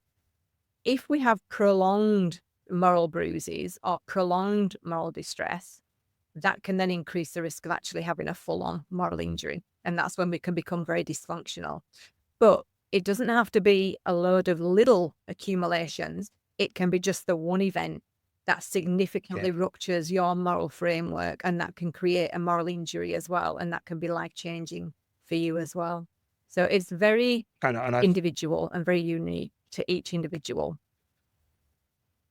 If we have prolonged moral bruises or prolonged moral distress, that can then increase the risk of actually having a full-on moral injury. And that's when we can become very dysfunctional. But it doesn't have to be a load of little accumulations. It can be just the one event that significantly ruptures your moral framework, and that can create a moral injury as well. And that can be life-changing for you as well. So it's very individual and very unique to each individual.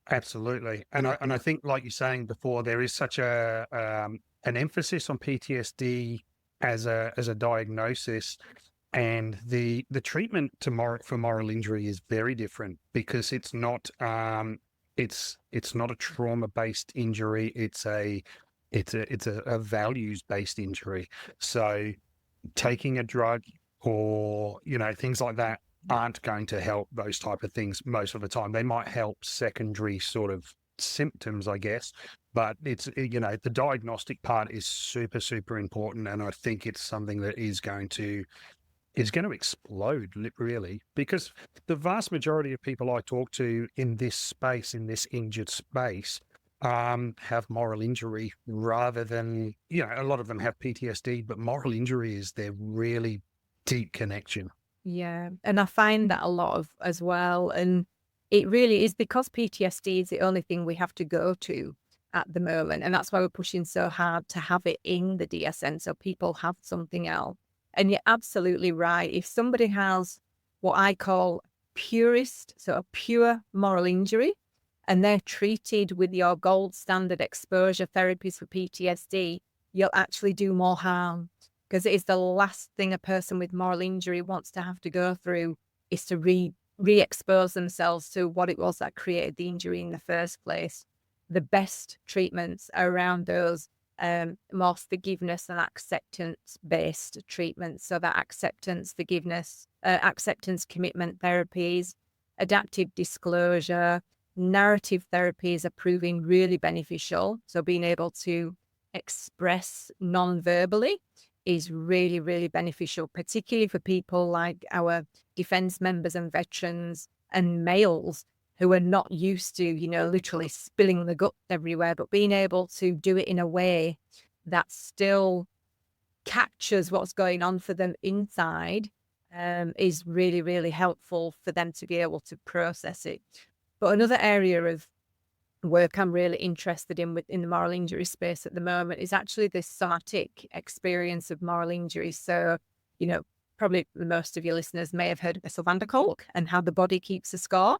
Absolutely. And I think, like you're saying before, there is such an emphasis on PTSD as a diagnosis, and the treatment for moral injury is very different, because it's not a trauma-based injury. It's a values-based injury. So taking a drug or things like that aren't going to help those type of things most of the time. They might help secondary sort of symptoms, I guess, but it's, the diagnostic part is super, super important. And I think it's something that is going to explode, really, because the vast majority of people I talk to in this space, in this injured space, have moral injury rather than, a lot of them have PTSD, but moral injury is their really deep connection. Yeah. And I find that a lot of as well. And it really is because PTSD is the only thing we have to go to at the moment. And that's why we're pushing so hard to have it in the DSM so people have something else. And you're absolutely right. If somebody has what I call purist, so a pure moral injury, and they're treated with your gold standard exposure therapies for PTSD, you'll actually do more harm, because it is the last thing a person with moral injury wants to have to go through, is to re-expose themselves to what it was that created the injury in the first place. The best treatments are around those more forgiveness and acceptance-based treatments. So that acceptance, forgiveness, acceptance, commitment therapies, adaptive disclosure, narrative therapies are proving really beneficial. So being able to express non-verbally is really, really beneficial, particularly for people like our defense members and veterans and males who are not used to, literally spilling the guts everywhere, but being able to do it in a way that still captures what's going on for them inside is really, really helpful for them to be able to process it. But another area of work I'm really interested in within the moral injury space at the moment is actually this somatic experience of moral injury. So, probably most of your listeners may have heard of Bessel van der Kolk and how the body keeps a score.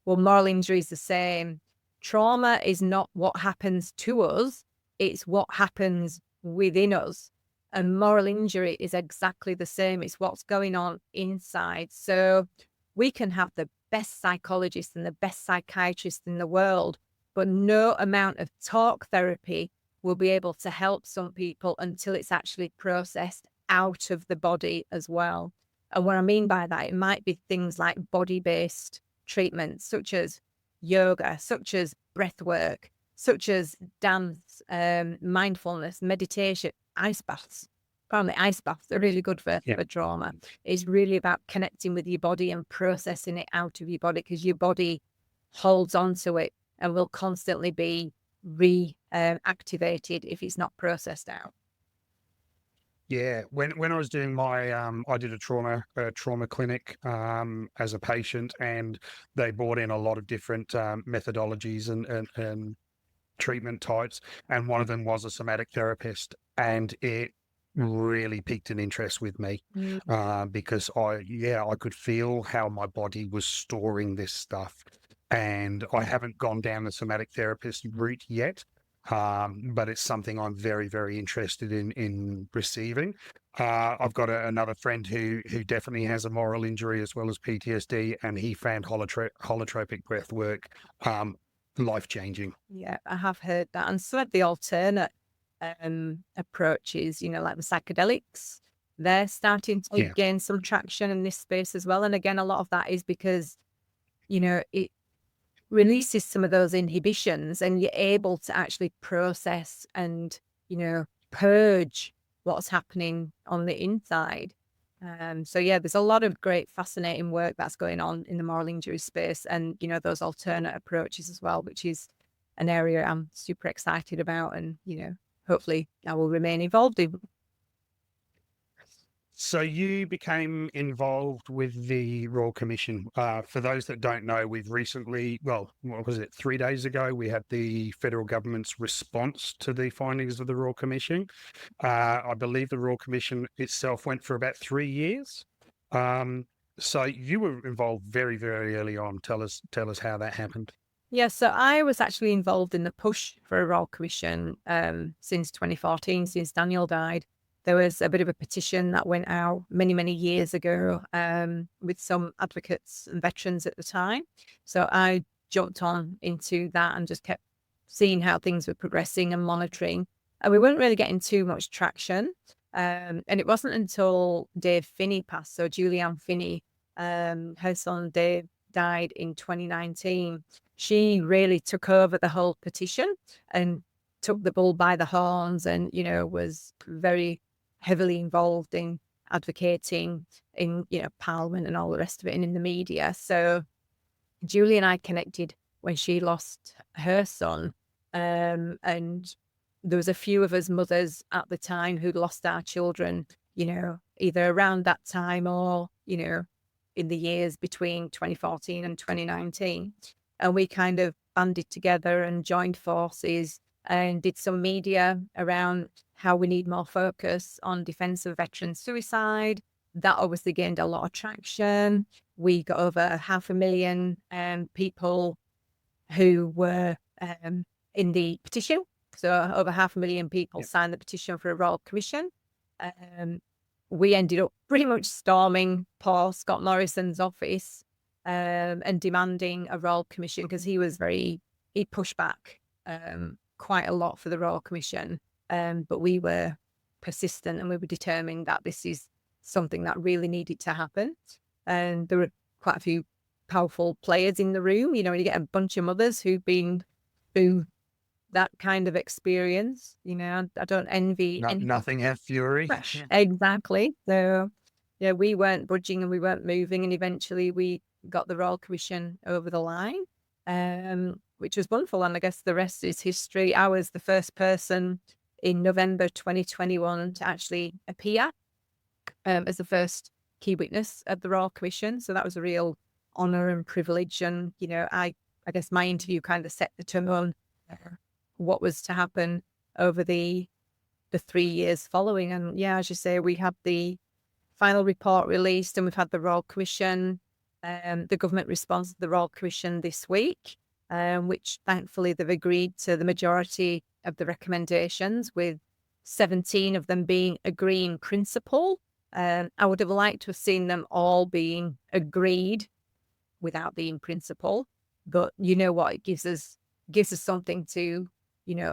Well, moral injury is the same. Trauma is not what happens to us, it's what happens within us. And moral injury is exactly the same. It's what's going on inside. So we can have the best psychologists and the best psychiatrists in the world, but no amount of talk therapy will be able to help some people until it's actually processed out of the body as well. And what I mean by that, it might be things like body-based treatments, such as yoga, such as breath work, such as dance, mindfulness, meditation, ice baths. Apparently ice baths are really good Yeah. for trauma. It's really about connecting with your body and processing it out of your body, because your body holds on to it and will constantly be reactivated if it's not processed out. Yeah, when I was doing my I did a trauma clinic as a patient, and they brought in a lot of different methodologies and treatment types, and one of them was a somatic therapist, and it really piqued an interest with me Mm. because I could feel how my body was storing this stuff, and I haven't gone down the somatic therapist route yet. But it's something I'm very, very interested in receiving. I've got another friend who definitely has a moral injury as well as PTSD, and he found holotropic breath work life changing. Yeah, I have heard that. And some of the alternate approaches, like the psychedelics, they're starting to Yeah. gain some traction in this space as well. And again, a lot of that is because, it releases some of those inhibitions, and you're able to actually process and, purge what's happening on the inside. So yeah, there's a lot of great, fascinating work that's going on in the moral injury space, and, those alternate approaches as well, which is an area I'm super excited about, and, hopefully I will remain involved in. So you became involved with the Royal Commission. For those that don't know, we've recently, well, what was it, 3 days ago, we had the federal government's response to the findings of the Royal Commission. I believe the Royal Commission itself went for about 3 years. So you were involved very, very early on. Tell us how that happened. Yeah, so I was actually involved in the push for a Royal Commission since 2014, since Daniel died. There was a bit of a petition that went out many, many years ago with some advocates and veterans at the time. So I jumped on into that and just kept seeing how things were progressing and monitoring. And we weren't really getting too much traction. And it wasn't until Dave Finney passed, so Julianne Finney, her son Dave died in 2019. She really took over the whole petition and took the bull by the horns, and, was very heavily involved in advocating in, Parliament and all the rest of it, and in the media. So Julie and I connected when she lost her son. And there was a few of us mothers at the time who'd lost our children, either around that time or, in the years between 2014 and 2019. And we kind of banded together and joined forces and did some media around how we need more focus on defence of veteran suicide. That obviously gained a lot of traction. We got over 500,000 people who were in the petition. So over 500,000 people signed the petition for a Royal Commission. We ended up pretty much storming Paul Scott Morrison's office and demanding a Royal Commission, because he pushed back quite a lot for the Royal Commission. But we were persistent, and we were determined that this is something that really needed to happen. And there were quite a few powerful players in the room. You get a bunch of mothers who've been through that kind of experience. I don't envy anything. Nothing have fury. Exactly. So yeah, we weren't budging and we weren't moving, and eventually we got the Royal Commission over the line, which was wonderful. And I guess the rest is history. I was the first person in November 2021 to actually appear as the first key witness at the Royal Commission. So that was a real honour and privilege. And, I guess my interview kind of set the tone what was to happen over the 3 years following. And yeah, as you say, we had the final report released, and we've had the Royal Commission, the government response to the Royal Commission this week, which thankfully they've agreed to the majority of the recommendations, with 17 of them being agree in principle. I would have liked to have seen them all being agreed without the in principle, but what, it gives us something to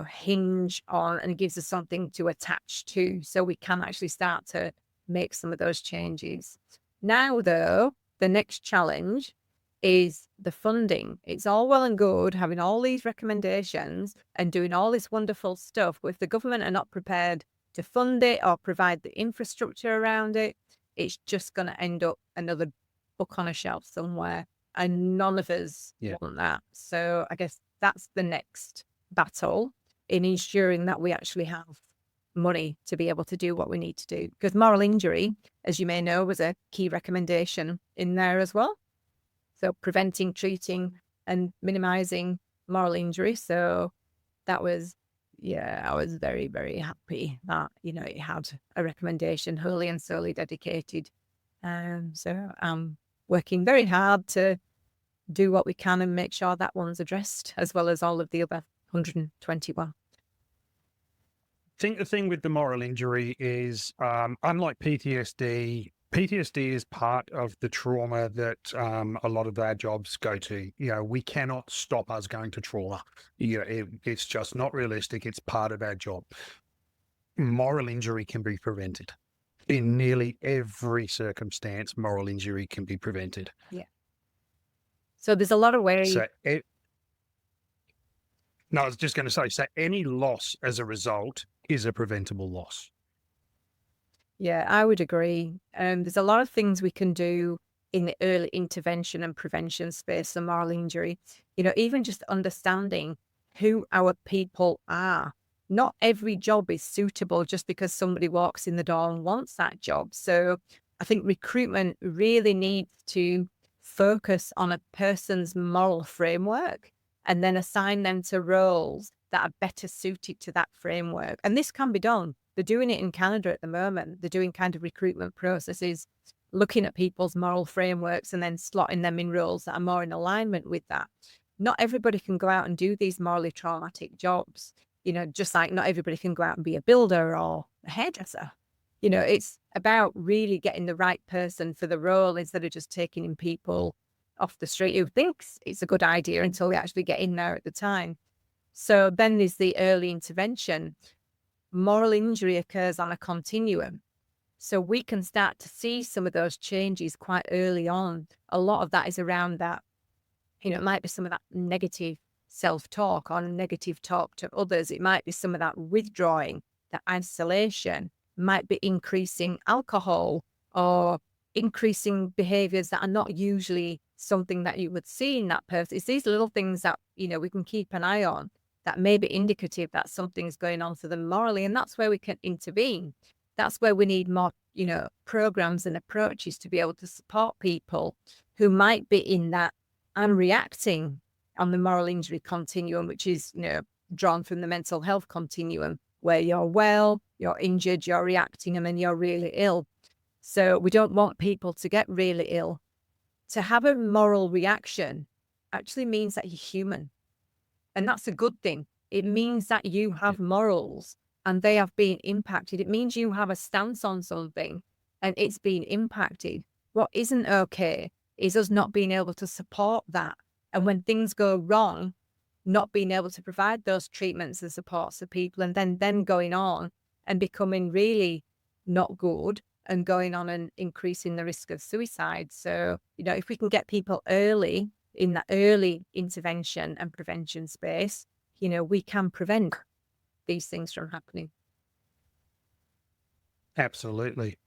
hinge on, and it gives us something to attach to, so we can actually start to make some of those changes. Now though, the next challenge is the funding. It's all well and good having all these recommendations and doing all this wonderful stuff, but if the government are not prepared to fund it or provide the infrastructure around it, it's just going to end up another book on a shelf somewhere. And none of us want that. So I guess that's the next battle, in ensuring that we actually have money to be able to do what we need to do. Because moral injury, as you may know, was a key recommendation in there as well. So preventing, treating, and minimizing moral injury. So that was, I was very, very happy that, it had a recommendation wholly and solely dedicated. So I'm working very hard to do what we can and make sure that one's addressed, as well as all of the other 121. I think the thing with the moral injury is, unlike PTSD, PTSD is part of the trauma that a lot of our jobs go to. We cannot stop us going to trauma. It's just not realistic. It's part of our job. Moral injury can be prevented. In nearly every circumstance, moral injury can be prevented. Yeah. So there's a lot of ways. No, I was just going to say, so any loss as a result is a preventable loss. Yeah, I would agree. There's a lot of things we can do in the early intervention and prevention space of moral injury. Even just understanding who our people are. Not every job is suitable just because somebody walks in the door and wants that job. So I think recruitment really needs to focus on a person's moral framework and then assign them to roles that are better suited to that framework. And this can be done. They're doing it in Canada at the moment. They're doing kind of recruitment processes, looking at people's moral frameworks and then slotting them in roles that are more in alignment with that. Not everybody can go out and do these morally traumatic jobs, just like not everybody can go out and be a builder or a hairdresser. It's about really getting the right person for the role instead of just taking in people off the street who thinks it's a good idea until they actually get in there at the time. So then there's the early intervention. Moral injury occurs on a continuum. So we can start to see some of those changes quite early on. A lot of that is around that, it might be some of that negative self-talk or negative talk to others. It might be some of that withdrawing, that isolation, might be increasing alcohol or increasing behaviors that are not usually something that you would see in that person. It's these little things that, we can keep an eye on that may be indicative that something's going on for them morally. And that's where we can intervene. That's where we need more, programs and approaches to be able to support people who might be in that and reacting on the moral injury continuum, which is, drawn from the mental health continuum, where you're well, you're injured, you're reacting, and then you're really ill. So we don't want people to get really ill. To have a moral reaction actually means that you're human. And that's a good thing. It means that you have morals and they have been impacted. It means you have a stance on something and it's been impacted. What isn't okay is us not being able to support that. And when things go wrong, not being able to provide those treatments and supports to people, and then going on and becoming really not good and going on and increasing the risk of suicide. So, if we can get people early in that early intervention and prevention space, we can prevent these things from happening. Absolutely.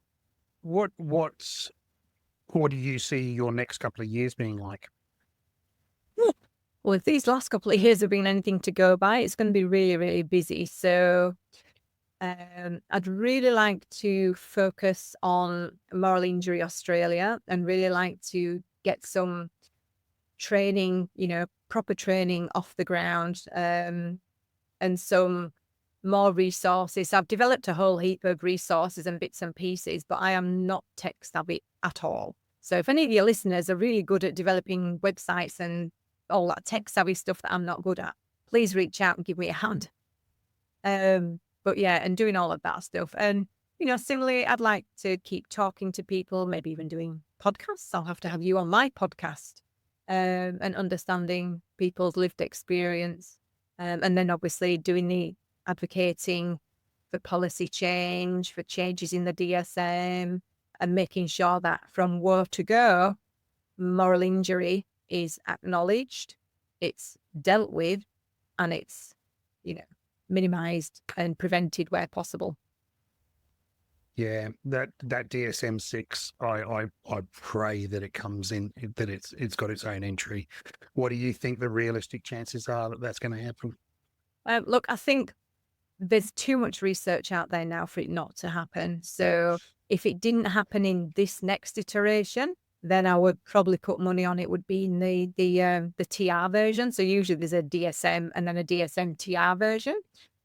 What do you see your next couple of years being like? Well, if these last couple of years have been anything to go by, it's going to be really, really busy. So I'd really like to focus on Moral Injury Australia and really like to get some training, proper training off the ground, and some more resources. I've developed a whole heap of resources and bits and pieces, but I am not tech savvy at all. So if any of your listeners are really good at developing websites and all that tech savvy stuff that I'm not good at, please reach out and give me a hand. But yeah, and doing all of that stuff. And, similarly, I'd like to keep talking to people, maybe even doing podcasts. I'll have to have you on my podcast, and understanding people's lived experience. And then obviously doing the advocating for policy change, for changes in the DSM, and making sure that from where to go, moral injury is acknowledged, it's dealt with, and it's, minimized and prevented where possible. Yeah, that DSM-6, I pray that it comes in, that it's got its own entry. What do you think the realistic chances are that that's going to happen? Look, I think there's too much research out there now for it not to happen. So if it didn't happen in this next iteration, then I would probably put money on it would be in the TR version. So usually there's a DSM and then a DSM TR version.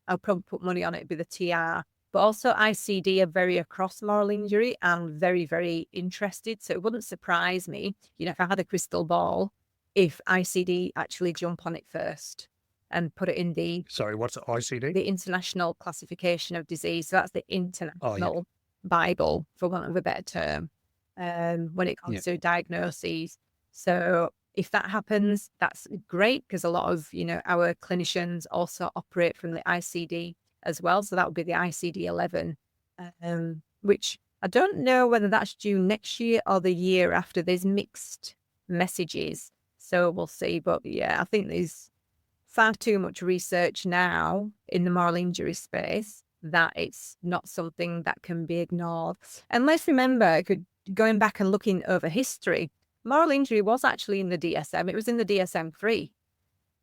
I'll probably put money on it with the TR. But also ICD are very across moral injury and very, very interested. So it wouldn't surprise me, if I had a crystal ball, if ICD actually jump on it first and put it in Sorry, what's ICD? the International Classification of Disease. So that's the Oh, yeah. international Bible, for want of a better term, when it Yeah. comes to diagnoses. So if that happens, that's great because a lot of, our clinicians also operate from the ICD as well. So that would be the ICD-11, which I don't know whether that's due next year or the year after. There's mixed messages. So we'll see. But yeah, I think there's far too much research now in the moral injury space that it's not something that can be ignored. And let's remember, going back and looking over history, moral injury was actually in the DSM. It was in the DSM-3.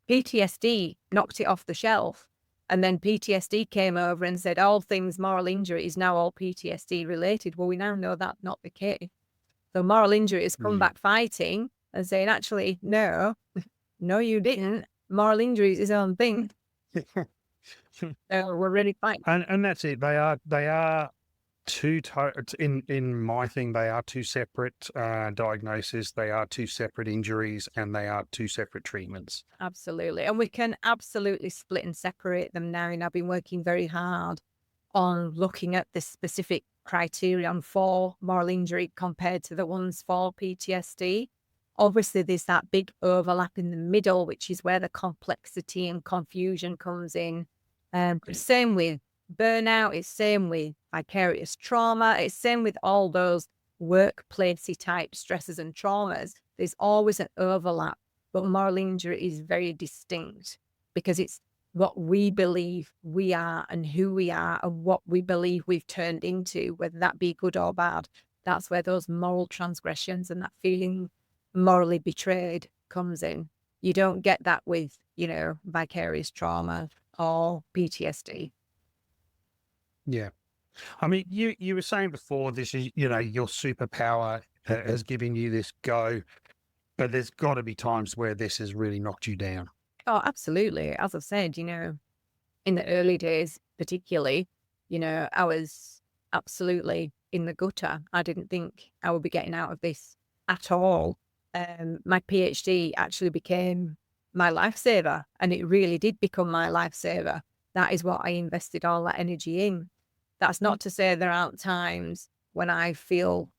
PTSD knocked it off the shelf. And then PTSD came over and said, all things moral injury is now all PTSD related. Well, we now know that's not the case. So moral injury has come back fighting and saying, actually, no, you didn't. Moral injury is his own thing. We're really fine. And that's it. They are two in my thing. They are two separate diagnoses. They are two separate injuries, and they are two separate treatments. Absolutely, and we can absolutely split and separate them now. And I've been working very hard on looking at the specific criterion for moral injury compared to the ones for PTSD. Obviously, there's that big overlap in the middle, which is where the complexity and confusion comes in. Same with burnout, it's same with vicarious trauma, it's same with all those workplacey type stresses and traumas. There's always an overlap, but moral injury is very distinct because it's what we believe we are and who we are and what we believe we've turned into, whether that be good or bad. That's where those moral transgressions and that feeling morally betrayed comes in. You don't get that with, vicarious trauma or PTSD. Yeah. I mean, you were saying before, this is, your superpower has given you this go, but there's got to be times where this has really knocked you down. Oh, absolutely. As I've said, in the early days, particularly, I was absolutely in the gutter. I didn't think I would be getting out of this at all. My PhD actually became my lifesaver, and it really did become my lifesaver. That is what I invested all that energy in. That's not to say there aren't times when I feel,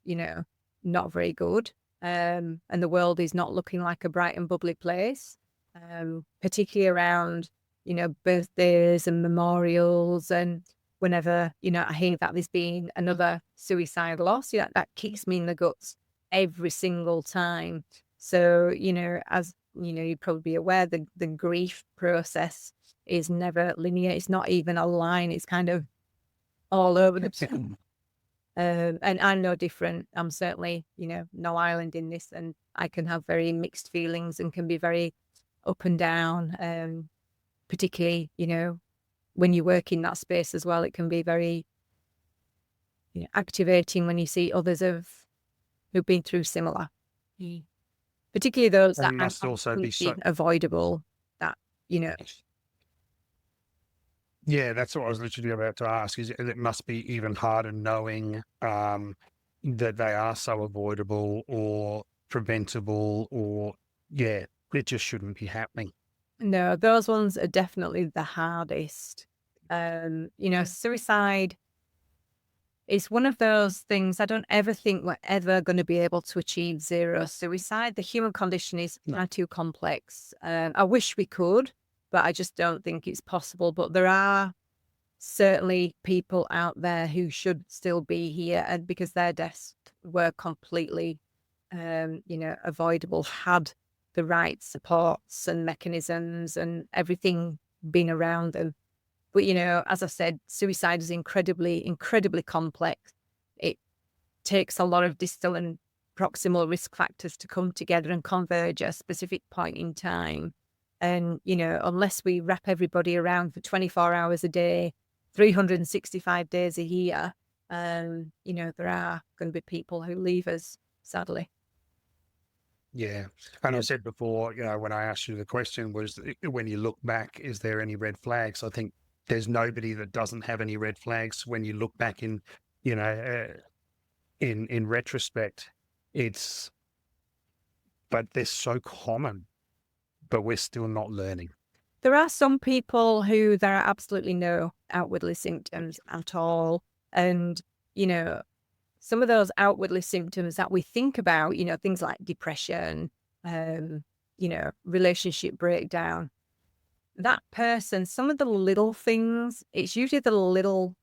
not very good, and the world is not looking like a bright and bubbly place, particularly around, birthdays and memorials, and whenever, I hear that there's been another suicide loss, that kicks me in the guts every single time. So, as you'd probably be aware, the grief process is never linear. It's not even a line. It's kind of all over the place. And I'm no different. I'm certainly, no island in this, and I can have very mixed feelings and can be very up and down, particularly, when you work in that space as well. It can be very activating when you see others who've been through similar, particularly those that must also be avoidable, that, Yeah, that's what I was literally about to ask. Is it must be even harder knowing that they are so avoidable or preventable, or it just shouldn't be happening. No, those ones are definitely the hardest. Suicide is one of those things. I don't ever think we're ever going to be able to achieve zero suicide. The human condition is far too complex. I wish we could, but I just don't think it's possible. But there are certainly people out there who should still be here, and because their deaths were completely, avoidable, had the right supports and mechanisms and everything been around them. But, as I said, suicide is incredibly, incredibly complex. takes a lot of distal and proximal risk factors to come together and converge at a specific point in time. And, unless we wrap everybody around for 24 hours a day, 365 days a year, there are going to be people who leave us, sadly. Yeah. And I said before, when I asked you the question was, when you look back, is there any red flags? I think there's nobody that doesn't have any red flags when you look back in, in retrospect. But they're so common, but we're still not learning. There are some people who there are absolutely no outwardly symptoms at all. And, some of those outwardly symptoms that we think about, things like depression, relationship breakdown, that person, some of the little things, it's usually the little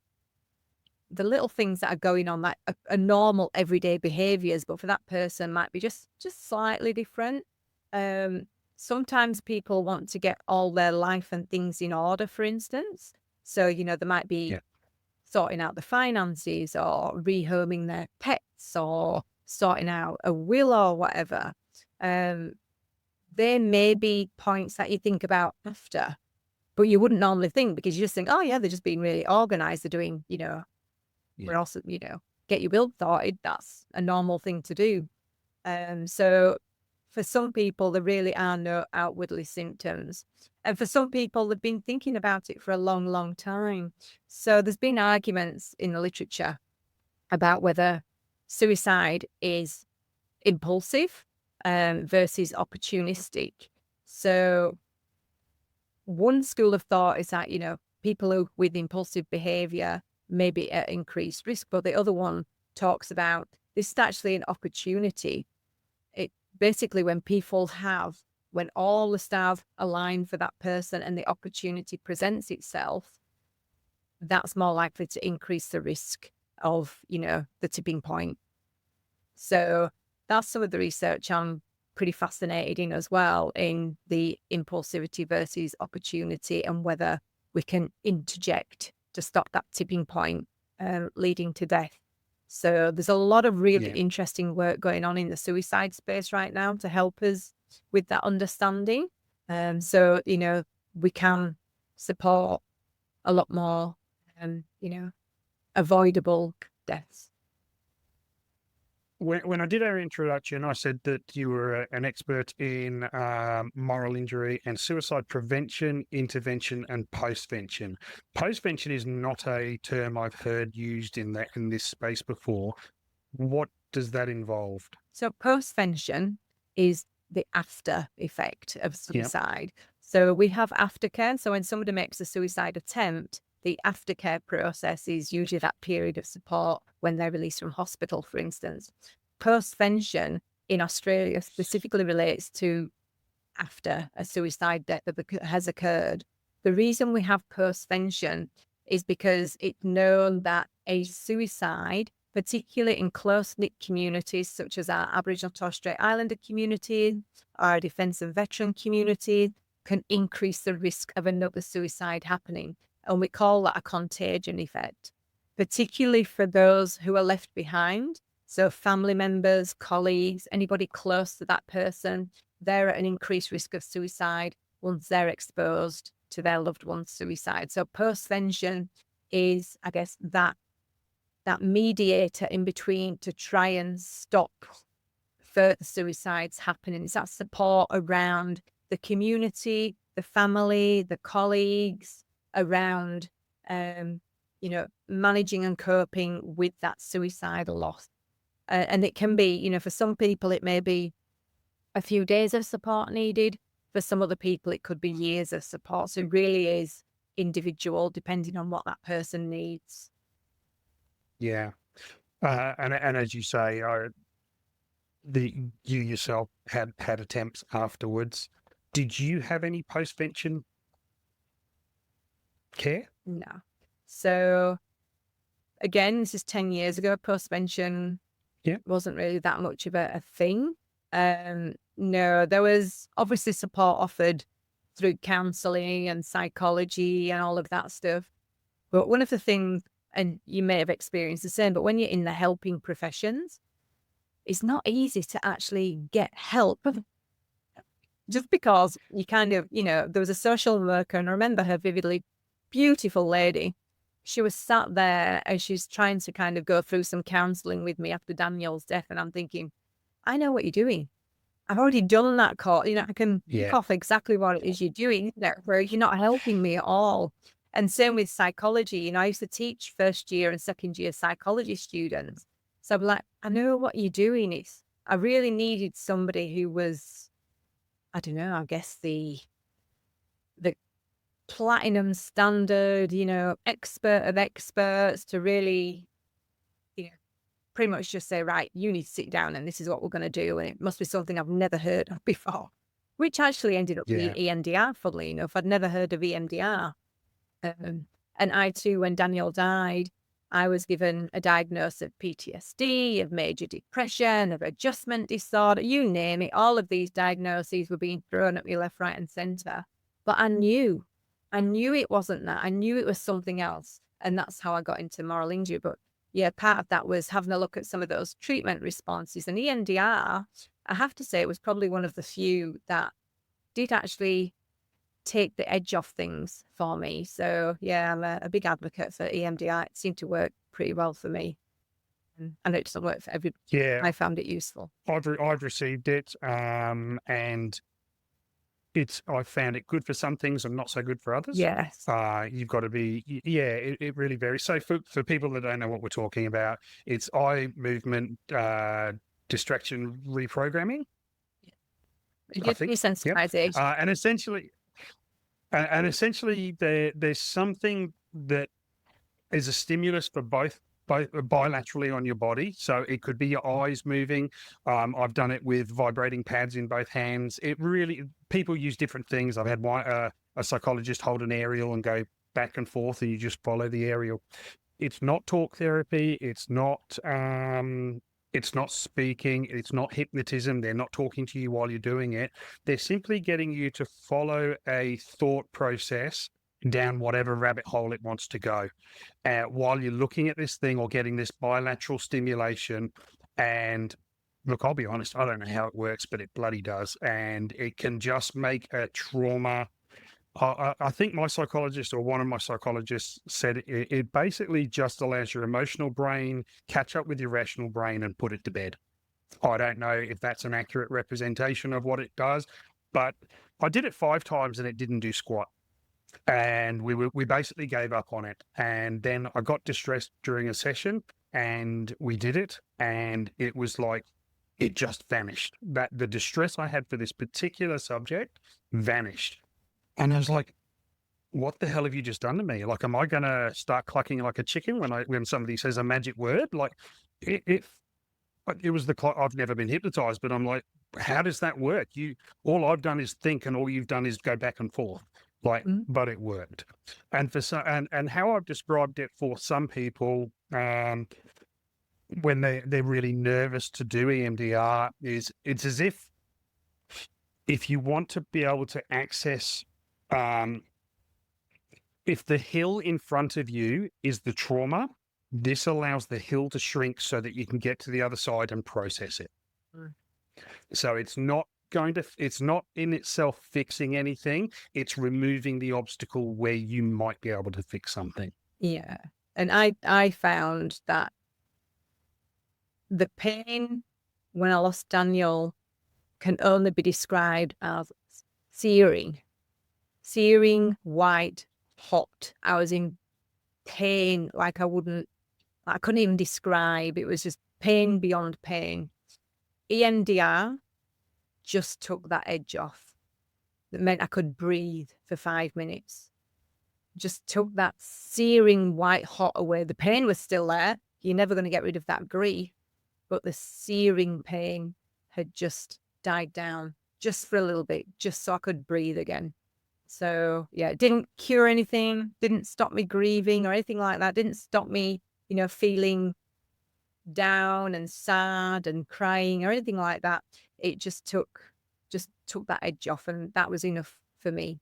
things that are going on that are normal everyday behaviors, but for that person might be just slightly different. Sometimes people want to get all their life and things in order, for instance. So, there might be sorting out the finances or rehoming their pets or sorting out a will or whatever. There may be points that you think about after, but you wouldn't normally think, because you just think, oh yeah, they're just being really organized. They're doing, we're also, get your will sorted. That's a normal thing to do. So for some people, there really are no outwardly symptoms. And for some people, they've been thinking about it for a long, long time. So there's been arguments in the literature about whether suicide is impulsive versus opportunistic. So one school of thought is that, people who with impulsive behavior may be at increased risk, but the other one talks about this is actually an opportunity. It basically, when all the stars align for that person and the opportunity presents itself, that's more likely to increase the risk of, the tipping point. So that's some of the research I'm pretty fascinated in as well, in the impulsivity versus opportunity and whether we can interject to stop that tipping point leading to death. So there's a lot of really interesting work going on in the suicide space right now to help us with that understanding. So, we can support a lot more, avoidable deaths. When I did our introduction, I said that you were an expert in moral injury and suicide prevention, intervention, and postvention. Postvention is not a term I've heard used in this space before. What does that involve? So postvention is the after effect of suicide. So we have aftercare. So when somebody makes a suicide attempt, the aftercare process is usually that period of support when they're released from hospital, for instance. Postvention in Australia specifically relates to after a suicide death that has occurred. The reason we have postvention is because it's known that a suicide, particularly in close-knit communities such as our Aboriginal and Torres Strait Islander community, our Defence and Veteran community, can increase the risk of another suicide happening. And we call that a contagion effect, particularly for those who are left behind. So family members, colleagues, anybody close to that person, they're at an increased risk of suicide once they're exposed to their loved one's suicide. So postvention is, I guess, that mediator in between to try and stop further suicides happening. It's that support around the community, the family, the colleagues, around, managing and coping with that suicidal loss. And it can be, for some people, it may be a few days of support needed. For some other people, it could be years of support. So it really is individual, depending on what that person needs. Yeah. And as you say, you yourself had attempts afterwards. Did you have any postvention care? No. So again, this is 10 years ago. Postvention wasn't really that much of a thing. No, there was obviously support offered through counselling and psychology and all of that stuff. But one of the things and you may have experienced the same, but when you're in the helping professions, it's not easy to actually get help. Just because you kind of, there was a social worker, and I remember her vividly, beautiful lady. She was sat there and she's trying to kind of go through some counseling with me after Daniel's death. And I'm thinking, I know what you're doing. I've already done that course. I can pick off exactly what it is you're doing there, where you're not helping me at all. And same with psychology. I used to teach first year and second year psychology students. So I'm like, I know what you're doing. I really needed somebody who was, I don't know, I guess the platinum standard, expert of experts to really, pretty much just say, right, you need to sit down and this is what we're going to do. And it must be something I've never heard of before, which actually ended up being EMDR, funnily enough. I'd never heard of EMDR. And I too, when Daniel died, I was given a diagnosis of PTSD, of major depression, of adjustment disorder, you name it. All of these diagnoses were being thrown at me left, right, and center. But I knew it wasn't that. I knew it was something else. And that's how I got into moral injury. But yeah, part of that was having a look at some of those treatment responses. And EMDR, I have to say, it was probably one of the few that did actually take the edge off things for me. So yeah, I'm a big advocate for EMDR. It seemed to work pretty well for me. And it doesn't work for everybody. Yeah. I found it useful. I've received it, and I found it good for some things and not so good for others. Yes. You've got to be, it really varies. So for people that don't know what we're talking about, it's eye movement distraction reprogramming. I think. Desensitization. And essentially there's something that is a stimulus for both bilaterally on your body. So it could be your eyes moving. I've done it with vibrating pads in both hands. People use different things. I've had a psychologist hold an aerial and go back and forth, and you just follow the aerial. It's not talk therapy. It's not speaking. It's not hypnotism. They're not talking to you while you're doing it. They're simply getting you to follow a thought process down whatever rabbit hole it wants to go while you're looking at this thing or getting this bilateral stimulation. And look, I'll be honest, I don't know how it works, but it bloody does. And it can just make a trauma. I think my psychologist, or one of my psychologists, said it basically just allows your emotional brain catch up with your rational brain and put it to bed. I don't know if that's an accurate representation of what it does, but I did it 5 times and it didn't do squat. And we basically gave up on it. And then I got distressed during a session and we did it, and it was like it just vanished. That the distress I had for this particular subject vanished. And I was like, what the hell have you just done to me? Like, am I going to start clucking like a chicken when somebody says a magic word? Like, it was I've never been hypnotized, but I'm like, how does that work? All I've done is think, and all you've done is go back and forth. But it worked. And for some, and how I've described it for some people, when they're really nervous to do EMDR, is it's as if you want to be able to access, if the hill in front of you is the trauma, this allows the hill to shrink so that you can get to the other side and process it. So it's not in itself fixing anything. It's removing the obstacle where you might be able to fix something. Yeah. And I found that the pain when I lost Daniel can only be described as searing, white, hot. I was in pain like I couldn't even describe. It was just pain beyond pain. EMDR just took that edge off. That meant I could breathe for 5 minutes. Just took that searing white hot away. The pain was still there. You're never going to get rid of that grief, but the searing pain had just died down just for a little bit, just so I could breathe again. So yeah, it didn't cure anything, didn't stop me grieving or anything like that. Didn't stop me, feeling down and sad and crying or anything like that. It just took that edge off, and that was enough for me.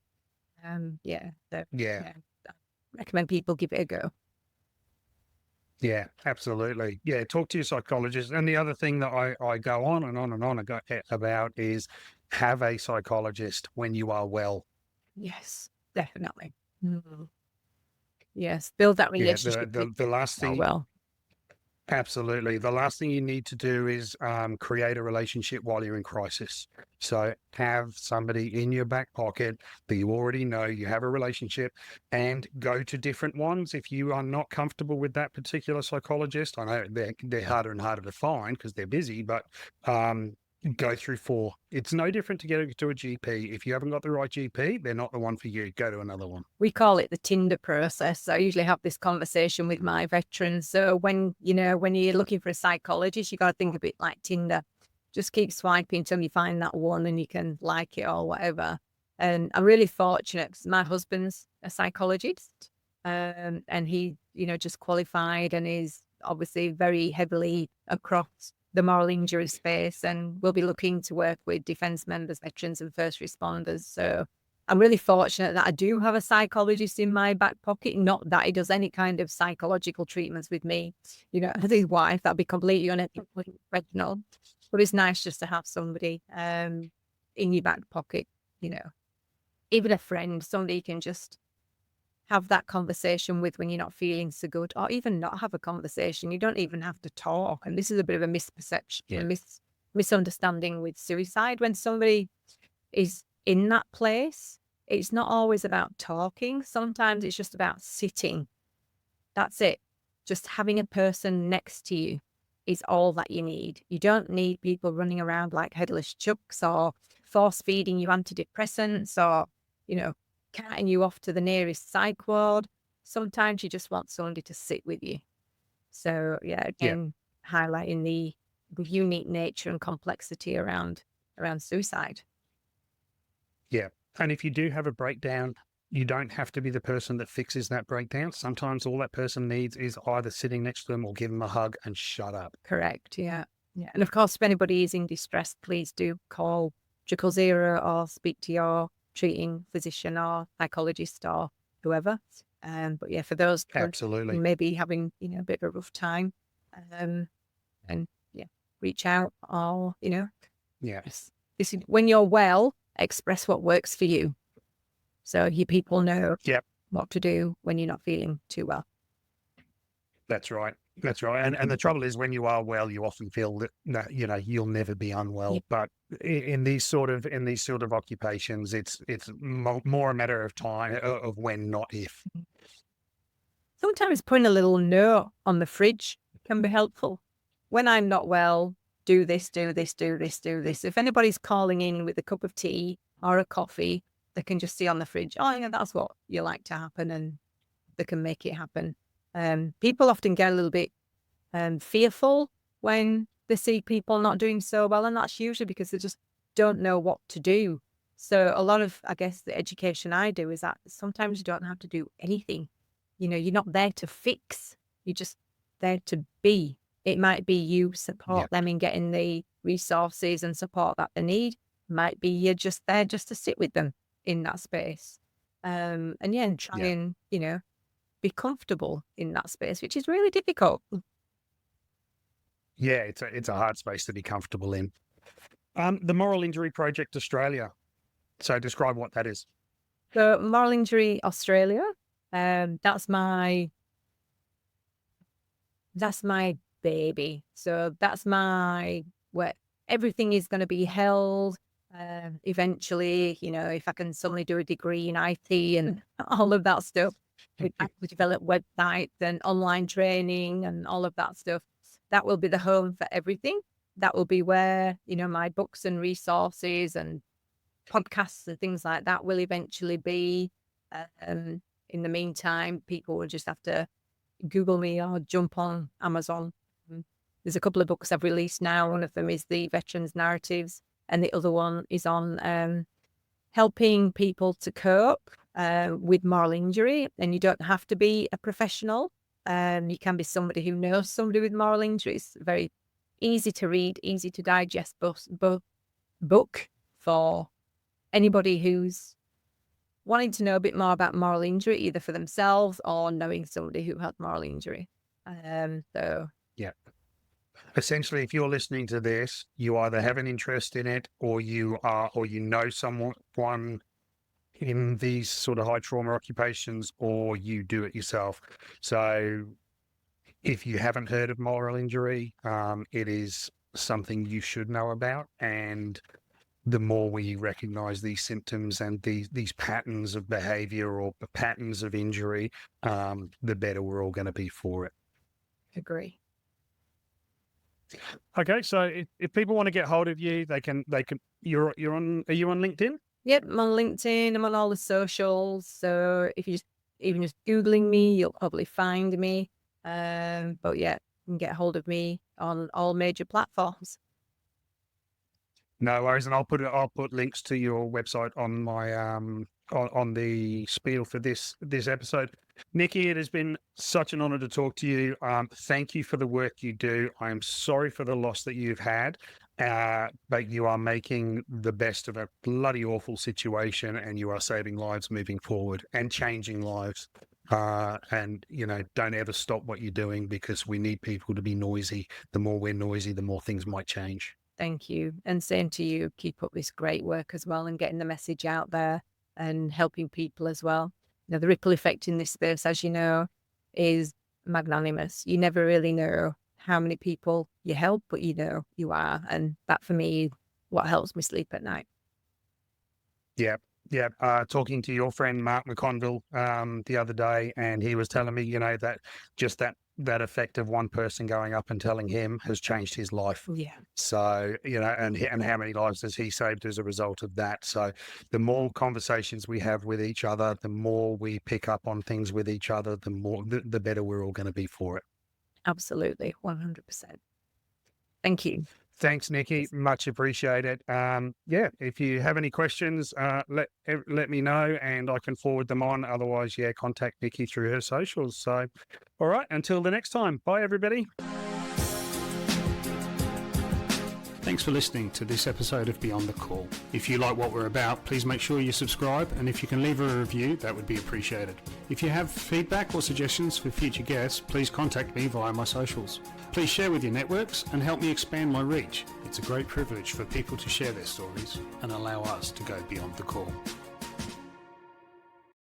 I recommend people give it a go. Yeah, absolutely. Yeah, talk to your psychologist. And the other thing that I go on and on and on about is have a psychologist when you are well. Yes, definitely. Mm. Yes, build that Yeah, relationship with the last oh thing, well. absolutely. The last thing you need to do is create a relationship while you're in crisis. So have somebody in your back pocket that you already know, you have a relationship, and go to different ones. If you are not comfortable with that particular psychologist, I know they're harder and harder to find because they're busy, but um, go through four. It's no different to get to a GP. If you haven't got the right GP, they're not the one for you. Go to another one. We call it the Tinder process. I usually have this conversation with my veterans. So when, when you're looking for a psychologist, you got to think a bit like Tinder. Just keep swiping until you find that one and you can like it or whatever. And I'm really fortunate because my husband's a psychologist, and he, just qualified and is obviously very heavily across the moral injury space, and we'll be looking to work with defence members, veterans and first responders. So I'm really fortunate that I do have a psychologist in my back pocket. Not that he does any kind of psychological treatments with me, as his wife. That'd be completely unprofessional. But it's nice just to have somebody in your back pocket, you know, even a friend, somebody you can just have that conversation with when you're not feeling so good, or even not have a conversation. You don't even have to talk. And this is a bit of a misperception, Yeah. misunderstanding with suicide. When somebody is in that place, it's not always about talking. Sometimes it's just about sitting. That's it. Just having a person next to you is all that you need. You don't need people running around like headless chucks or force feeding you antidepressants or, carting you off to the nearest psych ward. Sometimes you just want somebody to sit with you. So yeah, Yeah. again, highlighting the unique nature and complexity around suicide. Yeah. And if you do have a breakdown, you don't have to be the person that fixes that breakdown. Sometimes all that person needs is either sitting next to them or give them a hug and shut up. Correct. Yeah. Yeah. And of course, if anybody is in distress, please do call 000 or speak to your treating physician or psychologist or whoever. But yeah, for those who Absolutely. may be having, a bit of a rough time, and yeah, reach out or, Yeah. this is when you're well, express what works for you. So your people know Yep. what to do when you're not feeling too well. That's right. That's right. And the trouble is when you are well, you often feel that you'll never be unwell. Yep. But in these sort of occupations, it's more a matter of time of when, not if. Sometimes putting a little note on the fridge can be helpful. When I'm not well, do this, do this, do this, do this. If anybody's calling in with a cup of tea or a coffee, they can just see on the fridge, oh, yeah, that's what you like to happen, and they can make it happen. People often get a little bit fearful when they see people not doing so well, and that's usually because they just don't know what to do. So a lot of, I guess, the education I do is that sometimes you don't have to do anything. You're not there to fix. You're just there to be. It might be you support them in getting the resources and support that they need. Might be you're just there just to sit with them in that space. And try and, be comfortable in that space, which is really difficult. Yeah, it's a hard space to be comfortable in. The Moral Injury Project Australia. So describe what that is. So Moral Injury Australia, that's my baby. So that's where everything is going to be held. Eventually, if I can suddenly do a degree in IT and all of that stuff, we develop websites and online training and all of that stuff. That will be the home for everything. That will be where, my books and resources and podcasts and things like that will eventually be. In the meantime, people will just have to Google me or jump on Amazon. There's a couple of books I've released now. One of them is the Veterans Narratives, and the other one is on helping people to cope with moral injury. And you don't have to be a professional. You can be somebody who knows somebody with moral injury. It's very easy to read, easy to digest book for anybody who's wanting to know a bit more about moral injury, either for themselves or knowing somebody who had moral injury. So Yeah. Essentially, if you're listening to this, you either have an interest in it, or you know someone in these sort of high trauma occupations, or you do it yourself. So if you haven't heard of moral injury, it is something you should know about. And the more we recognize these symptoms and these patterns of behavior or patterns of injury, the better we're all going to be for it. agree. Okay, so if people want to get hold of you, they can. Are you on LinkedIn? Yep, I'm on LinkedIn. I'm on all the socials. So if you even just Googling me, you'll probably find me. But yeah, you can get hold of me on all major platforms. No worries, and I'll put links to your website on my on the spiel for this episode. Nikki, it has been such an honor to talk to you. Thank you for the work you do. I am sorry for the loss that you've had, but you are making the best of a bloody awful situation, and you are saving lives moving forward and changing lives. And don't ever stop what you're doing, because we need people to be noisy. The more we're noisy, the more things might change. Thank you. And same to you. Keep up this great work as well, and getting the message out there and helping people as well. The ripple effect in this space, as you know, is magnanimous. You never really know how many people you help, but you know you are. And that for me is what helps me sleep at night. Yeah. Yeah. Talking to your friend Mark McConville the other day, and he was telling me, that just that effect of one person going up and telling him has changed his life. Yeah. So, and how many lives has he saved as a result of that? So the more conversations we have with each other, the more we pick up on things with each other, the better we're all going to be for it. Absolutely. 100%. Thank you. Thanks, Nikki. Much appreciated. If you have any questions, let me know and I can forward them on. Otherwise, contact Nikki through her socials. So, all right, until the next time. Bye, everybody. Thanks for listening to this episode of Beyond the Call. If you like what we're about, please make sure you subscribe, and if you can leave a review, that would be appreciated. If you have feedback or suggestions for future guests, please contact me via my socials. Please share with your networks and help me expand my reach. It's a great privilege for people to share their stories and allow us to go beyond the call.